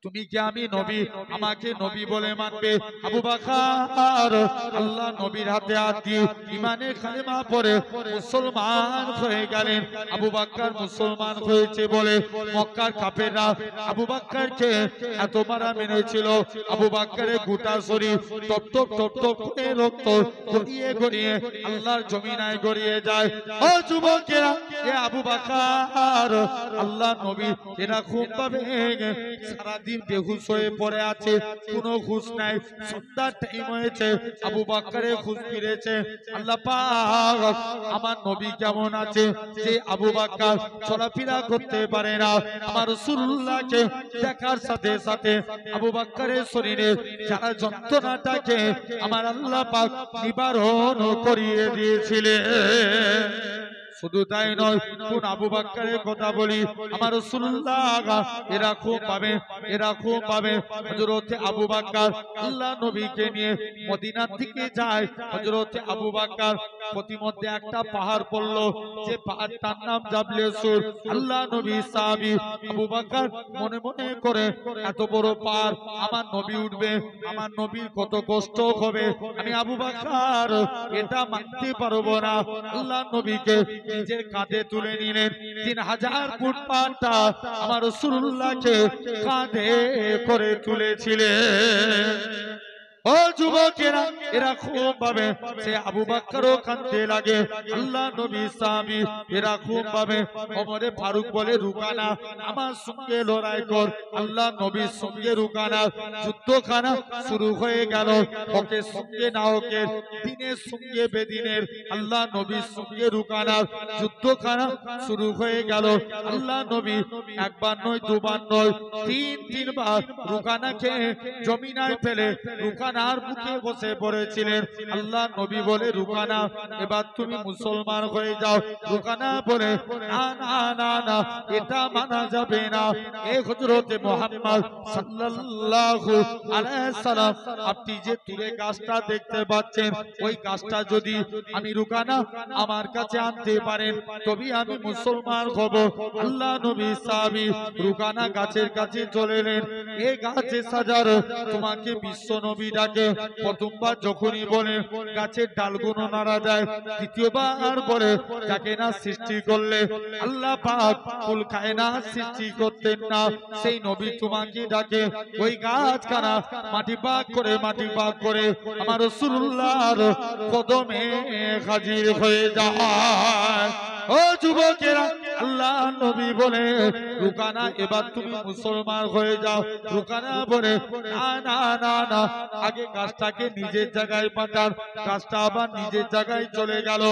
তুমি কি আমি নবী, আমাকে নবী বলে মানবে? আবু বকর আল্লাহ নবীর হাতে হাত দিয়ে ঈমানের কালেমা পড়ে মুসলমান হয়ে গেলেন। আবু বকর মুসলমান হয়েছে বলে মক্কার কাফেররা আবু বকরকে এত মারা মেনেছিল। আবু বকরের গোটা শরীর টপ টপ টপ টপ করে রক্ত গড়িয়ে গড়িয়ে আল্লাহর জমিনায় গড়িয়ে যায়। ও যুবকেরা, এ আবু বকর আল্লাহ নবী এরকম ভাবে সারা দিন বেহুশ হয়ে পড়ে আছে, কোনো হুঁশ নাই। সন্ধ্যার টাইম হয়েছে, আবু বকরের হুঁশ ফিরেছে। আল্লাহ পাক আমার নবী কেমন আছে যে আবু বকর চলাফেরা করতে পারে না। আমার রাসূলুল্লাহকে দেখার সাথে সাথে আবু বকরের শরীরে যারা যন্ত্রণাটাকে আমার আল্লাহ পাক নিবারণ করিয়ে দিয়েছিলেন। শুধু তাই নয়, কোন আবু বকরের কথা বলি, আমার রাসূলুল্লাহ এরকম ভাবে হযরত আবু বকর আল্লাহ নবীকে নিয়ে মদিনার দিকে যায়। হযরত আবু বকর প্রতিমধ্যে একটা পাহাড় পড়লো, যে পাহাড়টার নাম জাবলে সুর। আল্লাহ নবী সাহাবী আবু বকর মনে মনে করে, এত বড় পাহাড় আমার নবী উঠবে, আমার নবীর কত কষ্ট হবে, আমি আবু বকর এটা মানতে পারবো না। আল্লাহ নবীকে নিজের কাঁধে তুলে নিলেন। 3000 ফুট পাহাড়টা আমার রাসূলুল্লাহকে কাঁধে করে তুলেছিলেন। ও যুবকেরা, এরকম ভাবে সে আবু বকরও কাঁদতে লাগে। আল্লাহ নবী সাহাবী এরকম ভাবে ওমরে ফারুক বলে, রুকানা আমার সঙ্গে লড়াই কর। আল্লাহ নবীর সঙ্গে রুকানা যুদ্ধখানা শুরু হয়ে গেল। ওকে সঙ্গে না ওকে, দিনের সঙ্গে বেদিনের আল্লাহ নবীর সঙ্গে রুকানা যুদ্ধখানা শুরু হয়ে গেল। আল্লাহ নবী একবার নয়, দুবার নয়, তিনবার রুকানাকে জমিনায় ফেলে রুকানার বুকে বসে পড়েছিলেন। আল্লাহ নবী বলে, রুকানা এবার তুমি মুসলমান হয়ে যাও। রুকানা বলে, না না না না, এটা মানা যাবে না। এ হযরত মুহাম্মদ সাল্লাল্লাহু আলাইহি সাল্লাম, আপনি যে দূরে গাছটা দেখতে পাচ্ছেন, ওই গাছটা যদি আমি রুকানা আমার কাছে আনতে পারেন, তবেই আমি মুসলমান হব। আল্লাহ নবী সাহাবী রুকানা গাছের কাছে চলে এলেন। এই গাছে সাজার তোমাকে বিশ্ব নবী ডাকে। প্রথমবার যখনই বলে গাছের ডালগুলো নাড়া দেয়, দ্বিতীয়বার বলে যাকে না সৃষ্টি করলে আল্লাহ পাক কুল কায়নাত সৃষ্টি করতেন না, সেই নবী তোমাকে ডাকে। ওই গাছখানা মাটি পাক করে আমার রাসূলুল্লাহর কদমে হাজির হয়ে যায়। ও যুবকেরা, আল্লাহ নবী বলে, রুকানা এবার তুমি মুসলমান হয়ে যাও। রুকানা বলে, না না না না, আগে গাছটাকে নিজের জায়গায় পাঠান। গাছটা আবার নিজের জায়গায় চলে গেল।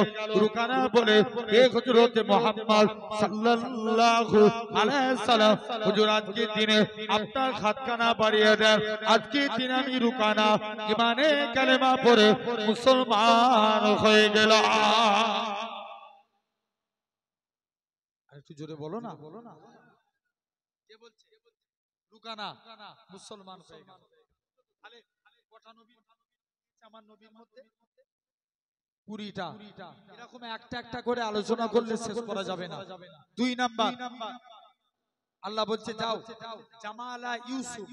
রুকানা বলে, হে হযরত মুহাম্মদ সাল্লাল্লাহু আলাইহি সাল্লাম, হুজুর আজকের দিনে আপনার হাতখানা বাড়িয়ে দেন। আজকের দিন আমি রুকানা ইমানে কালেমা পড়ে মুসলমান হয়ে গেলাম। একটু জোরে বলো না। কে বলছে? রুকানা মুসলমান হয়ে গেল। তাহলে কটা নবী আমার নবীর মধ্যে? 20টা। এরকম একটা একটা করে আলোচনা করলে শেষ করা যাবে না। 2 নাম্বার, আল্লাহ বলছে যাও জামালা ইউসুফ,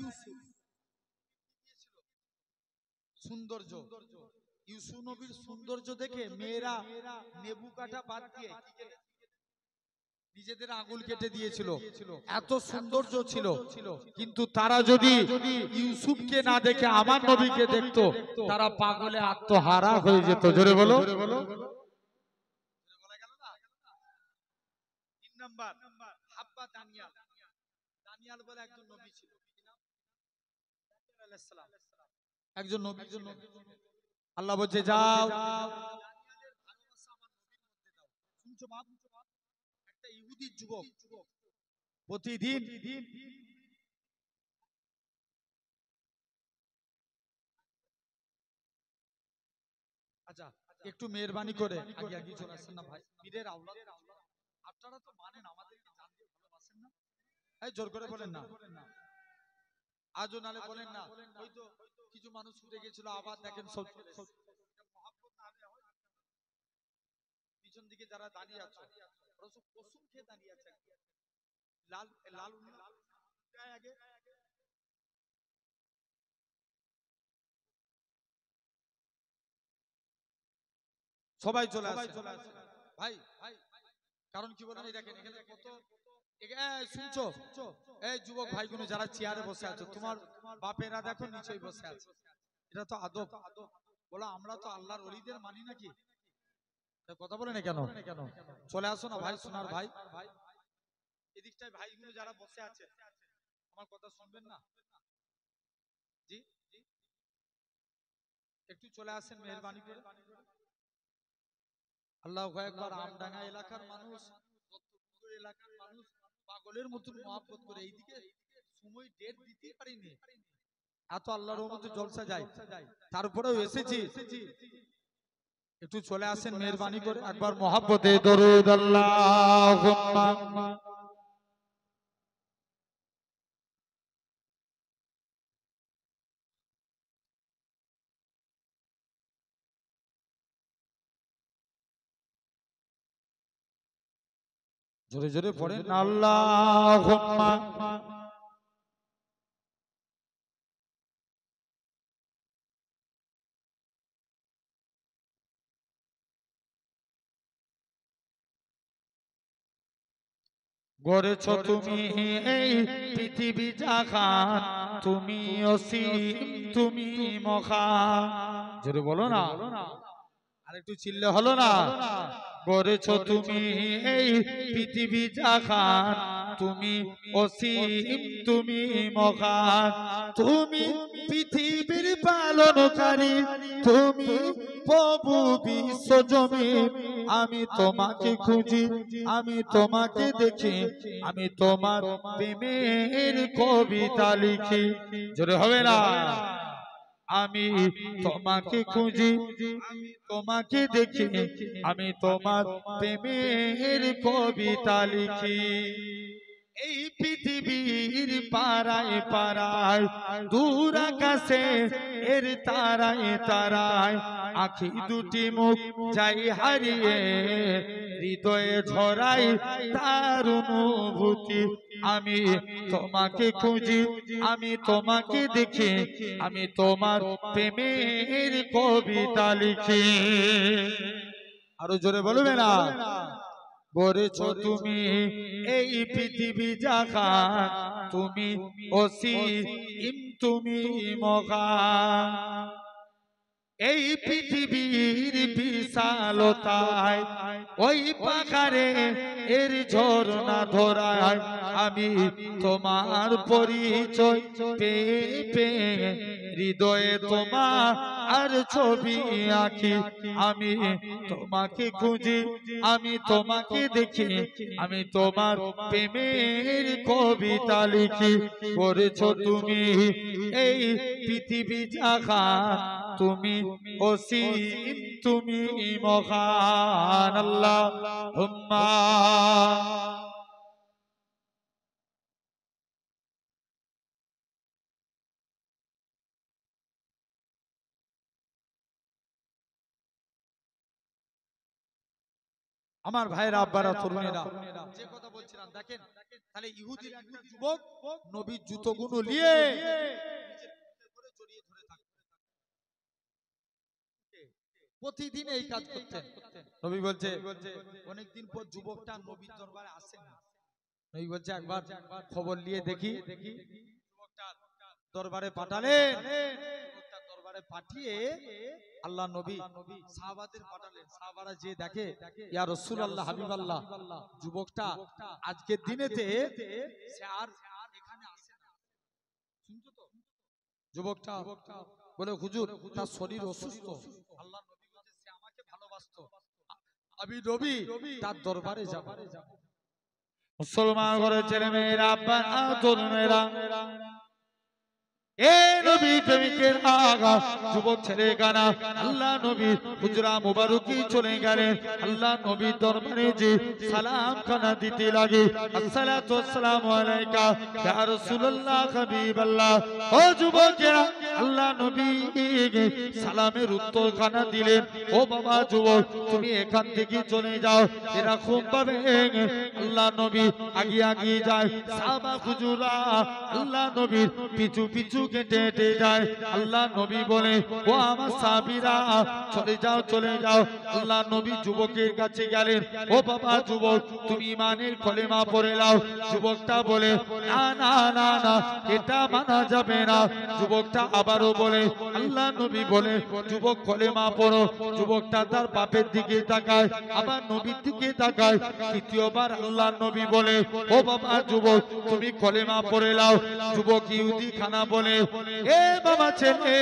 সৌন্দর্য। ইউসুফ নবীর সৌন্দর্য দেখে মেয়েরা নেবু কাটা বাদ দিয়ে নিজেদের আঙুল কেটে দিয়েছিল, এত সৌন্দর্য ছিল। কিন্তু তারা যদি ইউসুফকে না দেখে আমার নবীকে দেখতো, তারা পাগলে আত্মহারা হয়ে যেত। জোরে বলো। 3 নাম্বার, হাব্বা দানিয়াল। দানিয়াল বলে একজন নবী ছিল, একজন নবী। আল্লাহ বলছে যাও দানিয়ালের ভালোবাসা আমার নবীর মধ্যে দাও। শুনছো বাপ? একটা ইহুদি যুবক প্রতিদিন আচ্ছা একটু মেহরবানি করে আগে আগে চলে আসেন না ভাই, পীরের আওলাদ আপনারা তো মানেন, আমাদেরকে জানতে ভালোবাসেন না? এই জোর করে বলেন না, আজও নালে বলেন না। হয়তো কিছু মানুষ উঠে গেছিল, আবার দেখেন সব মহব্বত না হলে হয়। পিছন দিকে যারা দাঁড়িয়ে আছে ওরা সব কসম খেয়ে দাঁড়িয়ে আছে। লাল লাল আগে সবাই চলে আসে ভাই। কারণ কি বলেন, এই দেখেন এখানে কত, শুনছো এই যুবক ভাইগুলো যারা চেয়ারে বসে আছো, তোমার বাপেরা দেখো নিচেই বসে আছে। এটা তো আদব। বলো আমরা তো আল্লাহর ওলিদের মানি নাকি? কথা বলে না কেন? চলে আসো না ভাই, সোনার ভাই। এদিকটায় ভাইগুলো যারা বসে আছে আমার কথা শুনবেন না? জি একটু চলে আসেন মেহেরবানি করে। আল্লাহু আকবার। আমডাঙ্গা এলাকার মানুষ, দত্তপুকুর এলাকার মানুষ পাগলের মতন মহব্বত করে। এইদিকে সময় ডেট দিতে পারিনি, এত আল্লাহর রহমতে জলসা যায়। তারপরেও এসেছি। একটু চলে আসেন মেহেরবানি করে একবার মহব্বতে দরুদ আল্লাহুম্মা জোরে জোরে পড়েন আল্লাহুম্মা গড়েছ তুমি এই পৃথিবী জাহান তুমি অসীম তুমি মহান জোরে বলো না আর একটু চিল্লে হলো না গড়েছ তুমি এই পৃথিবী জাহান তুমি অসীম তুমি মহান তুমি পৃথিবীর পালনকারী তুমি প্রভু বিশ্বজনীন আমি তোমাকে খুঁজি আমি তোমাকে দেখি আমি তোমার প্রেমের কবিতা লিখি জোরে হবে না আমি তোমাকে খুঁজি আমি তোমাকে দেখি আমি তোমার প্রেমের কবিতা লিখি এই পৃথিবীর পাড়ায় পাড়ায় দূর আকাশে এর তারায় তারায় আখি দুটি মুখ যাই হারিয়ে হৃদয়ে ঝরাই তার অনুভূতি আমি তোমাকে খুঁজি আমি তোমাকে দেখি আমি তোমার প্রেমের কবিতা লিখি আরো জোরে বলবে না গড়েছ তুমি এই পৃথিবী জাহান তুমি অসীম তুমি মহান এই পৃথিবীর বিশালতায় ওই পাহাড়ে এর ঝর্ণা ধরায় আমি তোমার পরিচয় পেয়ে পেয়ে হৃদয়ে তোমার আর ছবি আঁকি আমি তোমাকে খুঁজি আমি তোমাকে দেখি আমি তোমার প্রেমের কবিতা লিখি করেছ তুমি এই পৃথিবী জাহান তুমি অসীম তুমি মহান আল্লাহুম্মা আমার ভাইয়েরা আব্বারা তরুণেরা যে কথা বলছিলাম দেখেন তাহলে ইহুদির একজন যুবক নবীর জুতোগুলো নিয়ে জড়িয়ে ধরে থাকতেন প্রতিদিন এই কাজ করতেন নবী বলছে অনেকদিন পর যুবকটা নবীর দরবারে আসে না নবী বলছে একবার খবর নিয়ে দেখি যুবকটা দরবারে পাঠালেন যুবকটা দরবারে পাঠিয়ে আল্লাহ নবী সাহাবাদের পাঠালেন সাহাবারা যে দেখে ইয়া রাসূলুল্লাহ হাবিবাল্লাহ যুবকটা আজকের দিনেতে সে আর এখানে আসে না শুনছো তো যুবকটা বলে হুজুর তার শরীর অসুস্থ আল্লাহ নবী বলেন সে আমাকে ভালোবাসতো আমি নবী তার দরবারে যাব মুসলমান ঘরের ছেলে মেয়েরা আব্বা তরুণেরা এ নবী প্রেমিকের আগা যুবক ছেলে গানা আল্লাহ নবী হুজরা মুবারকি চলে গেলেন আল্লাহ নবী দরবারে যে সালাম খানা দিতে লাগে আসসালাতু ওয়াসসালামু আলাইকা ইয়া রাসূলুল্লাহ হাবিবাল্লাহ ও যুবকেরা আল্লাহ নবী সালামের উত্তর খানা দিলেন ও বাবা যুবক তুমি এখান থেকে চলে যাও এরকম ভাবে আল্লাহ নবী আগিয়ে আগিয়ে যায় সাহাবা হুজুরা আল্লাহ নবীর পিছু পিছু কেটে হেঁটে যায় আল্লাহ নবী বলে ও আমার সাহাবীরা চলে যাও চলে যাও আল্লাহ নবী যুবকের কাছে গেলেন ও বাবা যুবক তুমি ঈমানের কলেমা পড়ে নাও যুবকটা বলে না না না না এটা মানা যাবে না যুবকটা আবারও বলে আল্লাহ নবী বলে যুবক কলেমা পড়ো যুবকটা তার বাপের দিকে তাকায় আবার নবীর দিকে তাকায় তৃতীয়বার আল্লাহ নবী বলে ও বাবা যুবক তুমি কলেমা পড়ে নাও যুবক ইহুদি খানা বলে এ এ বাবা ছেলে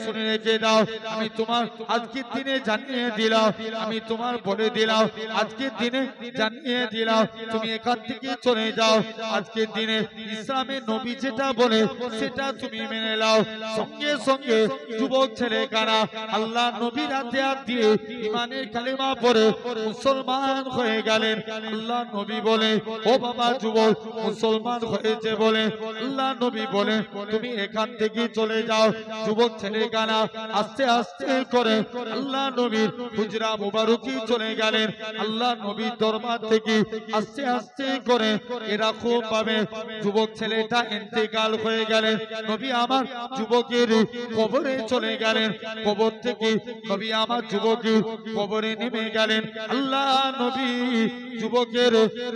শুনে রেখে দাও, আমি তোমার আজকের দিনে জানিয়ে দিলাম, আমি তোমার বলে দিলাম, আজকের দিনে জানিয়ে দিলাম, তুমি এখান থেকে চলে যাও। আজকের দিনে ইসলামের নবী যেটা বলে সেটা তুমি মেনে নাও। সঙ্গে সঙ্গে যুবক ছেলে কারা আল্লাহ নবীর হাতে হাত দিয়ে ইমানের কালেমা পড়ে মুসলমান হয়ে গেলেন। আল্লাহ নবী বলে, ও বাবা যুবক মুসলমান হয়েছে বলে আল্লাহ নবী বলে তুমি এখান থেকে চলে যাও। যুবক ছেলে কারা আস্তে আস্তে করে আল্লাহ নবীর হুজরা মুবারকি চলে গেলেন। আল্লাহ নবীর দরবার থেকে আস্তে আস্তে করে এরকম ভাবে যুবক ছেলেটা ইন্তেকাল হয়ে গেলেন। নবী আমার যুবকের কবরে চলে গেলেন। কবর থেকে নবী আমার যুবকের কবরে নেমে গেলেন। আল্লাহ নবী যুবকের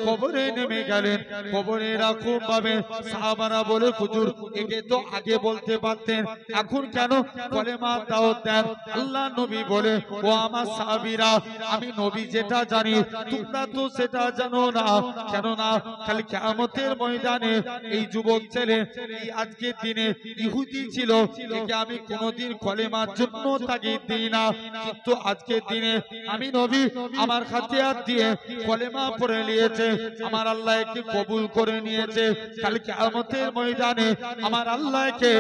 কবরে নেমে গেলেন। কবরে এরকম ভাবে সাহাবারা বলে, হুজুর একে তো আগে বলতে পারতেন, এখন কেন কলেমা দাওয়াত দেন? আল্লাহ নবী বলে, ও আমার সাহাবীরা, আমি নবী যেটা জানি তোমরা তো সেটা জানো না। কেন না? কাল কিয়ামতের ময়দানে এই যুবক ছেলে এই আজকের দিনে ইহুদি ছিল, একে আমি কোনোদিন কলেমার জন্য তাগিদ দিই না, কিন্তু আজকের দিনে আমি নবী আমার হাতে হাত দিয়ে কলেমা পড়ে নিয়েছে, আমার আল্লাহ একে কবুল করে নিয়েছে। কাল কিয়ামতের ময়দানে আমার আল্লাহ একে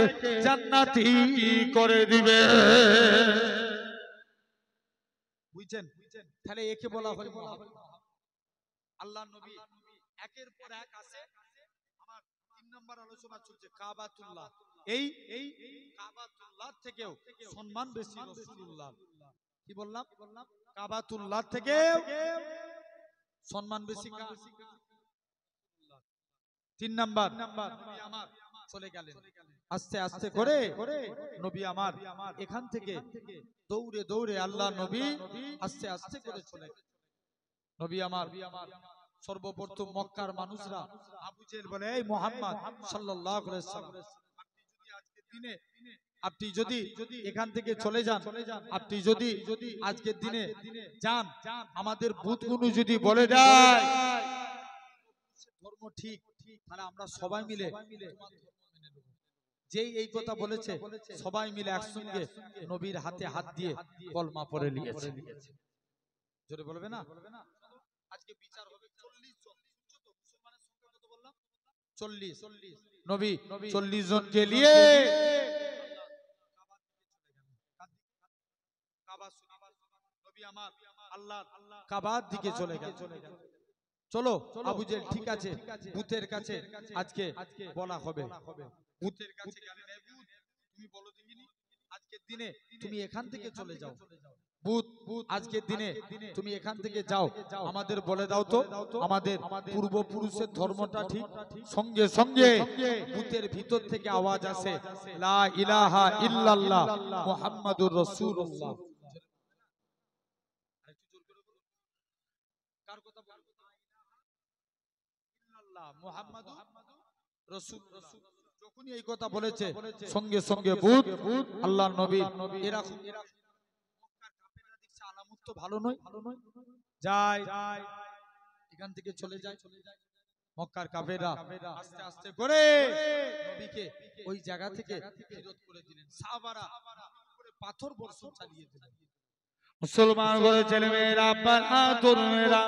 জান্নাতি করে দিবে। বুঝছেন? তাহলে একে বলা হয় আল্লাহ নবী। একের পর এক আসে। আমার 3 নম্বর আলোচনা চলছে কাবাতুল্লাহ। এই কাবাতুল্লাহ থেকেও সম্মান বেশি রাসূলুল্লাহ। কি বললাম? কাবাতুল্লাহ থেকেও সম্মান বেশি। 3 নাম্বার নবী আমার চলে গেলেন। আস্তে আস্তে করে নবী আমার এখান থেকে দৌড়ে দৌড়ে আল্লাহ নবী আস্তে আস্তে করে চলে গেলেন। নবী আমার সর্বপ্রথম মক্কার মানুষরা আবু জেহেল বলে, এই মুহাম্মদ সাল্লাল্লাহু আলাইহি ওয়াসাল্লাম, আপনি যদি এখান থেকে চলে যান, আপনি যদি আজকের দিনে যান, আমাদের বুতগুলো যদি বলে দেয় ধর্ম ঠিক, তাহলে আমরা সবাই মিলে যেই এই কথা বলেছে সবাই মিলে একসঙ্গে নবীর হাতে হাত দিয়ে কলমা পড়ে নিয়েছে। জোরে বলবে না? আজকে বিচার হবে 40 জন। মুসলমানের সংখ্যা কত বললাম? 40। নবী 40 জনকে নিয়ে নবী আমার আল্লাহর কাবার দিকে চলে গেল। চলো আবু জেহেল, ঠিক আছে, ভূতের কাছে আজকে বলা হবে। ভূতের কাছে গেলেন, তুমি বলো দেখিনি আজকের দিনে তুমি এখান থেকে চলে যাও। ভূত, আজকের দিনে তুমি এখান থেকে যাও, আমাদের বলে দাও তো আমাদের পূর্বপুরুষের ধর্মটা ঠিক। সঙ্গে সঙ্গে ভূতের ভিতর থেকে আওয়াজ আসে, লা ইলাহা ইল্লাল্লাহ মুহাম্মাদুর রাসূলুল্লাহ। কার কথা বলবো? ইল্লাল্লাহ মুহাম্মাদুর রাসূলুল্লাহ। যখনই এই কথা বলেছে সঙ্গে সঙ্গে ভূত আল্লাহর নবী এরকম আলামত তো ভালো নয়, যায় এখান থেকে চলে যায়। মক্কার কাফেররা আস্তে আস্তে করে নবীকে ওই জায়গা থেকে ফিরত করে দিলেন। সাহাবারা পাথর বর্ষণ চালিয়ে দিলেন। মুসলমান ঘরে ছেলে মেয়েরা, আব্বারা, তরুণেরা,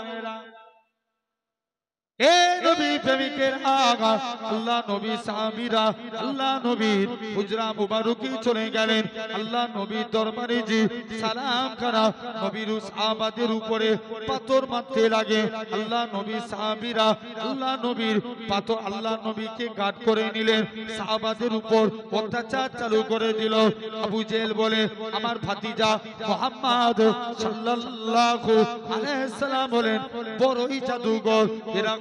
এ নবী প্রেমিকের আগা আল্লাহ নবী সাহাবীরা আল্লাহ নবীর হুজরা মুবারকি চলে গেলেন। আল্লাহ নবীর দরবারে যে সালাম করা নবীর সাহাবাদের উপরে পাথর মারতে লাগে। আল্লাহ নবী সাহাবীরা আল্লাহ নবীর পাথর আল্লাহ নবীকে গার্ড করে নিলেন, সাহাবাদের উপর অত্যাচার চালু করে দিল। আবু জেহেল বলে, আমার ভাতিজা মুহাম্মদ সাল্লাল্লাহু আলাইহি সাল্লাম বলেন বড়ই জাদুঘর। এরা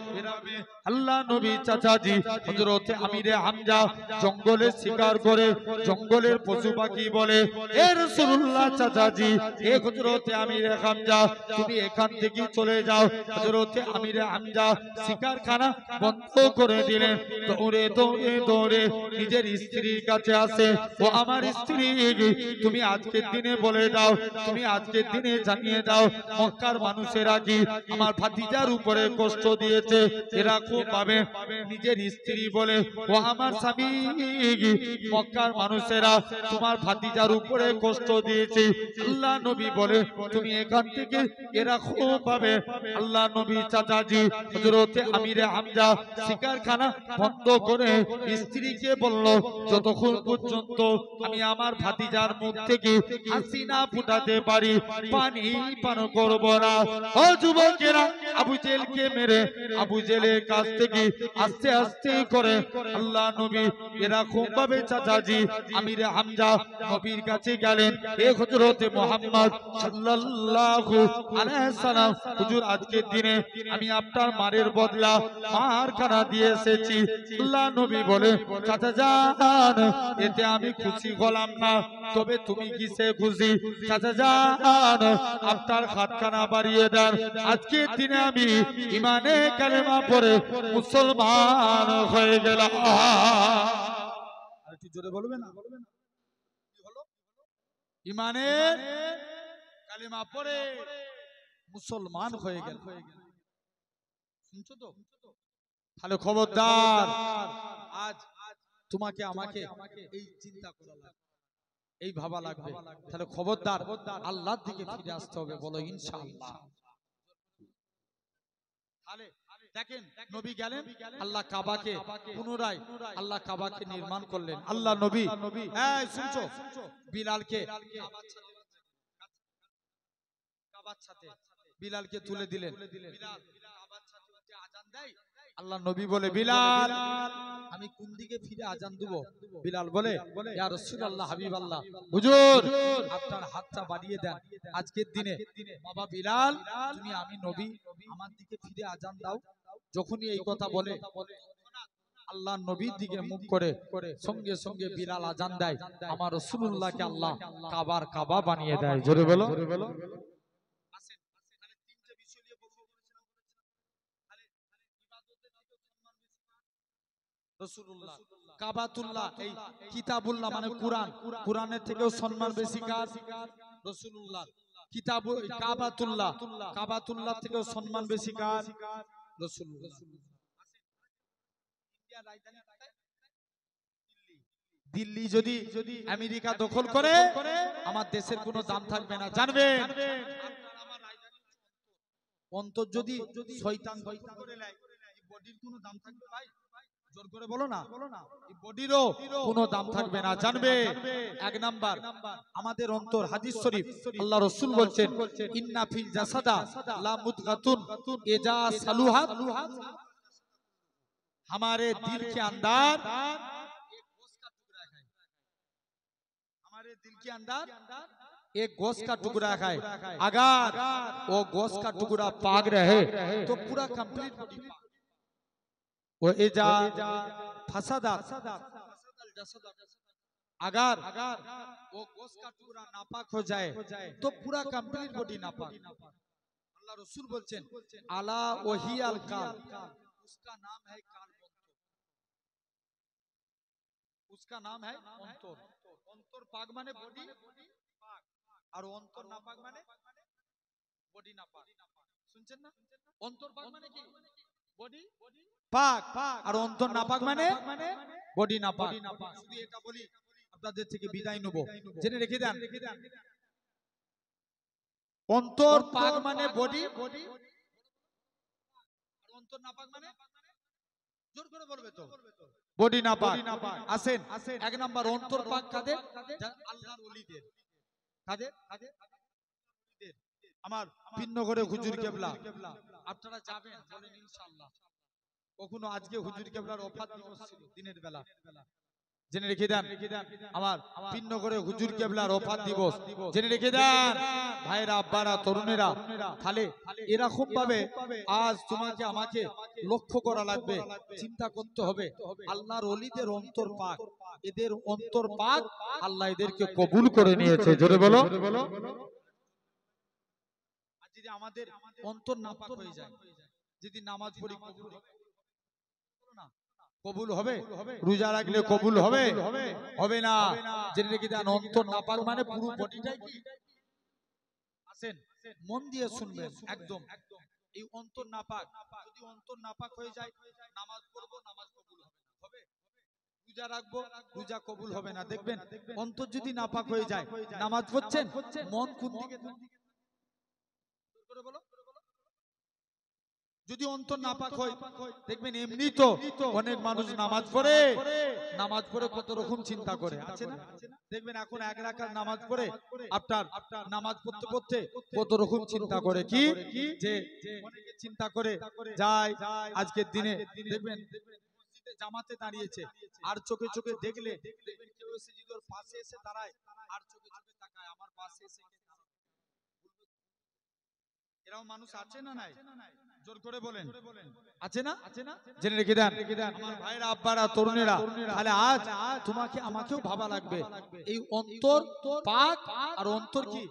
আল্লাহ নবী চাচাজি হযরতে আমিরে হামজা জঙ্গলে শিকার করে জঙ্গলের পশু পাখি বলে, এ রাসূলুল্লাহ চাচাজি, এ হযরতে আমিরে হামজা তুমি এখান থেকে চলে যাও। হযরতে আমিরে হামজা শিকারখানা বন্ধ করে দিলেন। দৌড়ে দৌড়ে দৌড়ে নিজের স্ত্রীর কাছে আসে, ও আমার স্ত্রী, তুমি আজকের দিনে বলে দাও, তুমি আজকের দিনে জানিয়ে দাও মক্কার মানুষেরা কি আমার ভাতিজার উপরে কষ্ট দিয়েছে, এরা এরকম ভাবে নিজের স্ত্রী বলে, ও আমার স্বামী, মক্কার মানুষেরা তোমার ভাতিজার উপরে কষ্ট দিয়েছে। আল্লাহ নবী বলে, তুমি এখান থেকে এরকম ভাবে আল্লাহ নবী চাচাজি হযরতে আমিরে হামজা শিকারখানা বন্ধ করে স্ত্রীকে বলল, যতক্ষণ পর্যন্ত আমি আমার ভাতিজার মুখ থেকে হাসি না ফুটাতে পারি পানি পান করব না। ও যুবকেরা, আবু জেলকে মেরে আবু জেলের কাছ থেকে আস্তে আস্তে করে আল্লাহ নবী এরকম ভাবে চাচাজি আমিরে হামজা নবীর কাছে গেলেন। এ হযরতে মুহাম্মদ সাল্লাল্লাহু আলাইহি সাল্লাম, হুজুর আজকের দিনে আমি আপনার মারের বদলা মারখানা দিয়ে এসেছি। আল্লাহ নবী বলে, চাচা জান, এতে আমি খুশি হলাম না, তবে তুমি কিসে খুশি? চাচা জান, আপনার হাতখানা বাড়িয়ে দেন, আজকের দিনে আমি ইমানে কালেমা পড়ে মুসলমান হয়ে গেলাম। আর একটু জোরে বলবে না? কি হলো? ইমানে কালেমা পড়ে মুসলমান হয়ে গেল। শুনছো তো? তাহলে খবরদার, আজ তোমাকে আমাকে এই চিন্তা করা লাগবে, এই ভাবা লাগবে। তাহলে খবরদার আল্লাহর দিকে ফিরে আসতে হবে, বলো ইনশাআল্লাহ। তাহলে দেখেন, নবী গেলেন, আল্লাহ কাবাকে পুনরায় আল্লাহ কাবাকে নির্মাণ করলেন। আল্লাহ নবী, এই শুনছো, বিলালকে কাবার সাথে বিলালকে তুলে দিলেন। বিলাল কাবার সাথে আজান দেয়। আল্লাহ নবী বলে, বিলাল আমি কোন দিকে ফিরে আজান দেব? বিলাল বলে, ইয়া রাসূলুল্লাহ, হাবিবাল্লাহ, হুজুর আপনার হাতটা বাড়িয়ে দেন, আজকের দিনে বাবা বিলাল তুমি আমি নবী আমার দিকে ফিরে আজান দাও। যখনই এই কথা বলে আল্লাহ নবীর দিকে মুখ করে সঙ্গে সঙ্গে বিলাল আজান দেয়। আমার রাসূলুল্লাহকে আল্লাহ কাবার কাবা বানিয়ে দেয়। জোরে বলো। রাসূলুল্লাহ কাবাতুল্লাহ, এই কিতাবুল্লাহ মানে কুরআন, কুরআনের থেকেও সম্মান বেশি কার? রাসূলুল্লাহ। কিতাব কাবাতুল্লাহ, কাবাতুল্লাহ থেকেও সম্মান বেশি কার? রাসূলুল্লাহ। ইন্ডিয়ার রাজধানী কোথায়? দিল্লি। দিল্লি যদি আমেরিকা দখল করে আমার দেশের কোনো দাম থাকবে না, জানবেন। অন্তর যদি শয়তান করে নেয়, বডির কোনো দাম থাকবে ভাই? জোর করে বলো না, এই বডিরও কোনো দাম থাকবে না, জানবে। এক নাম্বার আমাদের অন্তর। হাদিস শরীফ আল্লাহ রাসূল বলছেন, ইন্না ফিল জাসাদা লা মুদগাতুন ইজা সালুহাত हमारे दिल के अंदर एक गोश्त का टुकड़ा है, हमारे दिल के अंदर एक गोश्त का टुकड़ा है, अगर वो गोश्त का टुकड़ा पाक रहे तो पूरा कंप्लीट बॉडी पाक। वो इजा फसादा अगर वो गोश्त का टुकड़ा नापाक हो जाए तो पूरा कंप्लीट बॉडी नापाक। अल्लाह रसूल बोलছেন, आला वही अल काल, उसका नाम है काल, उसका नाम है अंतर। अंतर पाक माने बॉडी पाक, और अंतर नापाक माने बॉडी नापाक। শুনছেন না? अंतर पाक माने কি? বডি পাক, আর অন্তর নাপাক মানে বডি নাপাক। শুধু এটা বলি, আপনাদের থেকে বিদায় নেব, জেনে রেখে দেন, অন্তর পাক মানে বডি, আর অন্তর নাপাক মানে জোর করে বলবে তো বডি নাপাক। আসেন, এক নাম্বার অন্তর পাক কাদের? আল্লাহর ওলিদের। কাদের? আমার পিন্নগরে হুজুর কেবলা, আপনারা যাবেন বলেন ইনশাআল্লাহ। কখনো আজকে হুজুর কেবলার ওফাত দিবস ছিল দিনের বেলা, জেনে রেখে দেন। আমার পিন্নগরে হুজুর কেবলার ওফাত দিবস, জেনে রেখে দেন ভাইরা, আব্বারা, তরুণেরা। তাহলে এরকম ভাবে আজ তোমাকে আমাকে লক্ষ্য করা লাগবে, চিন্তা করতে হবে। আল্লাহর ওলিদের অন্তর পাক, এদের অন্তর পাক, আল্লাহ এদেরকে কবুল করে নিয়েছে। জোরে বলো। আর যদি আমাদের অন্তর নাপাক হয়ে যায়, যদি নামাজ পড়ি কবুল হবে? রোজা রাখলে কবুল হবে? হবে না। জেনে রেখে দেন, অন্তর নাপাক মানে পুরো বডিটাই কি? আসেন মন দিয়ে শুনবেন একদম। এই অন্তর নাপাক, যদি অন্তর নাপাক হয়ে যায় নামাজ পড়বো, নামাজ কবুল হবে না, হবে? রোজা রাখবো, রোজা কবুল হবে না। দেখবেন অন্তর যদি নাপাক হয়ে যায়, নামাজ পড়ছেন, মন কোন দিকে বলো, যদি অন্তর নাপাক হয়, দেখবেন এমনি তো অনেক মানুষ নামাজ পড়ে কত রকম চিন্তা করে, আছে না? দেখবেন এখন এক রাকাত নামাজ পড়ে আপনার নামাজ পড়তে পড়তে কত রকম চিন্তা করে, কি যে অনেকে চিন্তা করে যায় আজকের দিনে, দেখবেন মসজিদে জামাতে দাঁড়িয়েছে, আর চোখে চোখে দেখলে দেখবেন কেউ এসে যদি ওর পাশে এসে দাঁড়ায়, আর চোখে চোখে তাকায় আমার পাশে এসে কে দাঁড়াবে, এরকম মানুষ আছে না নাই? জোর করে বলেন, আছে না? জেনে রেখে দেন আমার ভাইরা, আব্বারা, তরুণেরা, তাহলে আজ তোমাকে আমাকেও ভাবা লাগবে এই অন্তর পাক আর অন্তর কি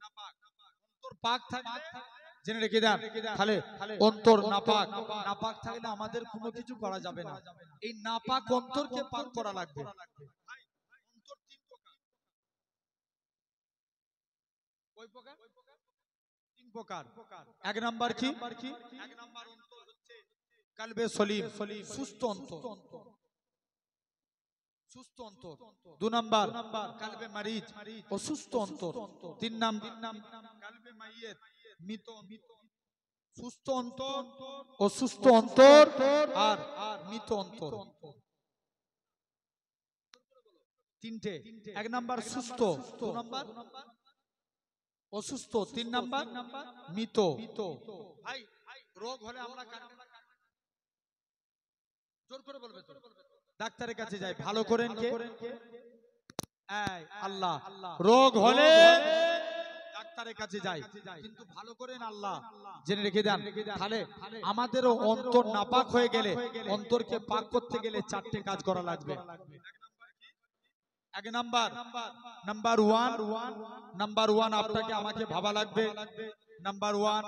নাপাক। অন্তর পাক থাকলে, জেনে রেখে দেন, তাহলে অন্তর নাপাক, নাপাক থাকলে আমাদের কোনো কিছু করা যাবে না। এই নাপাক অন্তরকে পাক করা লাগবে। অন্তর তিন প্রকার, কয় প্রকার? তিন প্রকার। এক নাম্বার কি? এক নাম্বার অন্তর হচ্ছে কালবে সলিম, সুস্থ অন্তর, সুস্থ অন্তর। দু নাম্বার কালবে মারিজ, অসুস্থ অন্তর। তিন নাম্বার কালবে মাইয়েত, মৃত। সুস্থ অন্তর, অসুস্থ অন্তর আর মৃত অন্তর, তিনটে। এক নাম্বার সুস্থ, দু নাম্বার অসুস্থ, তিন নাম্বার মৃত। ভাই রোগ হলে আমরা জোর করে বলবে তো, ডাক্তারের কাছে যাই, ভালো করেন কে? আল্লাহ। রোগ হলে ডাক্তারের কাছে যাই, কিন্তু ভালো করেন আল্লাহ। জেনে রেখে দেন, তাহলে আমাদেরও অন্তর নাপাক হয়ে গেলে, অন্তরকে পাক করতে গেলে চারটে কাজ করা লাগবে। এক নাম্বার, নাম্বার ওয়ান আপনাকে আমাকে ভাবা লাগবে। নাম্বার ওয়ান,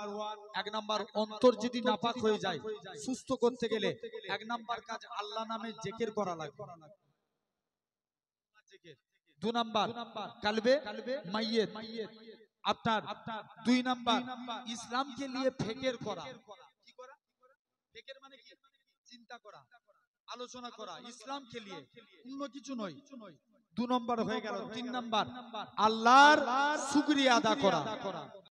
এক নাম্বার অন্তর যদি নাপাক হয়ে যায়, সুস্থ করতে গেলে এক নাম্বার কাজ আল্লাহ নামে জিকির করা লাগবে। দু নাম্বার কালবে মাইয়েত, আপনার দুই নাম্বার ইসলামকে নিয়ে ফিকির করা। কি করা? ফিকির মানে কি? চিন্তা করা, আলোচনা করা, ইসলামকে নিয়ে, অন্য কিছু নয়। দু নম্বর হয়ে গেল। তিন নাম্বার আল্লাহর শুকরিয়া আদা করা।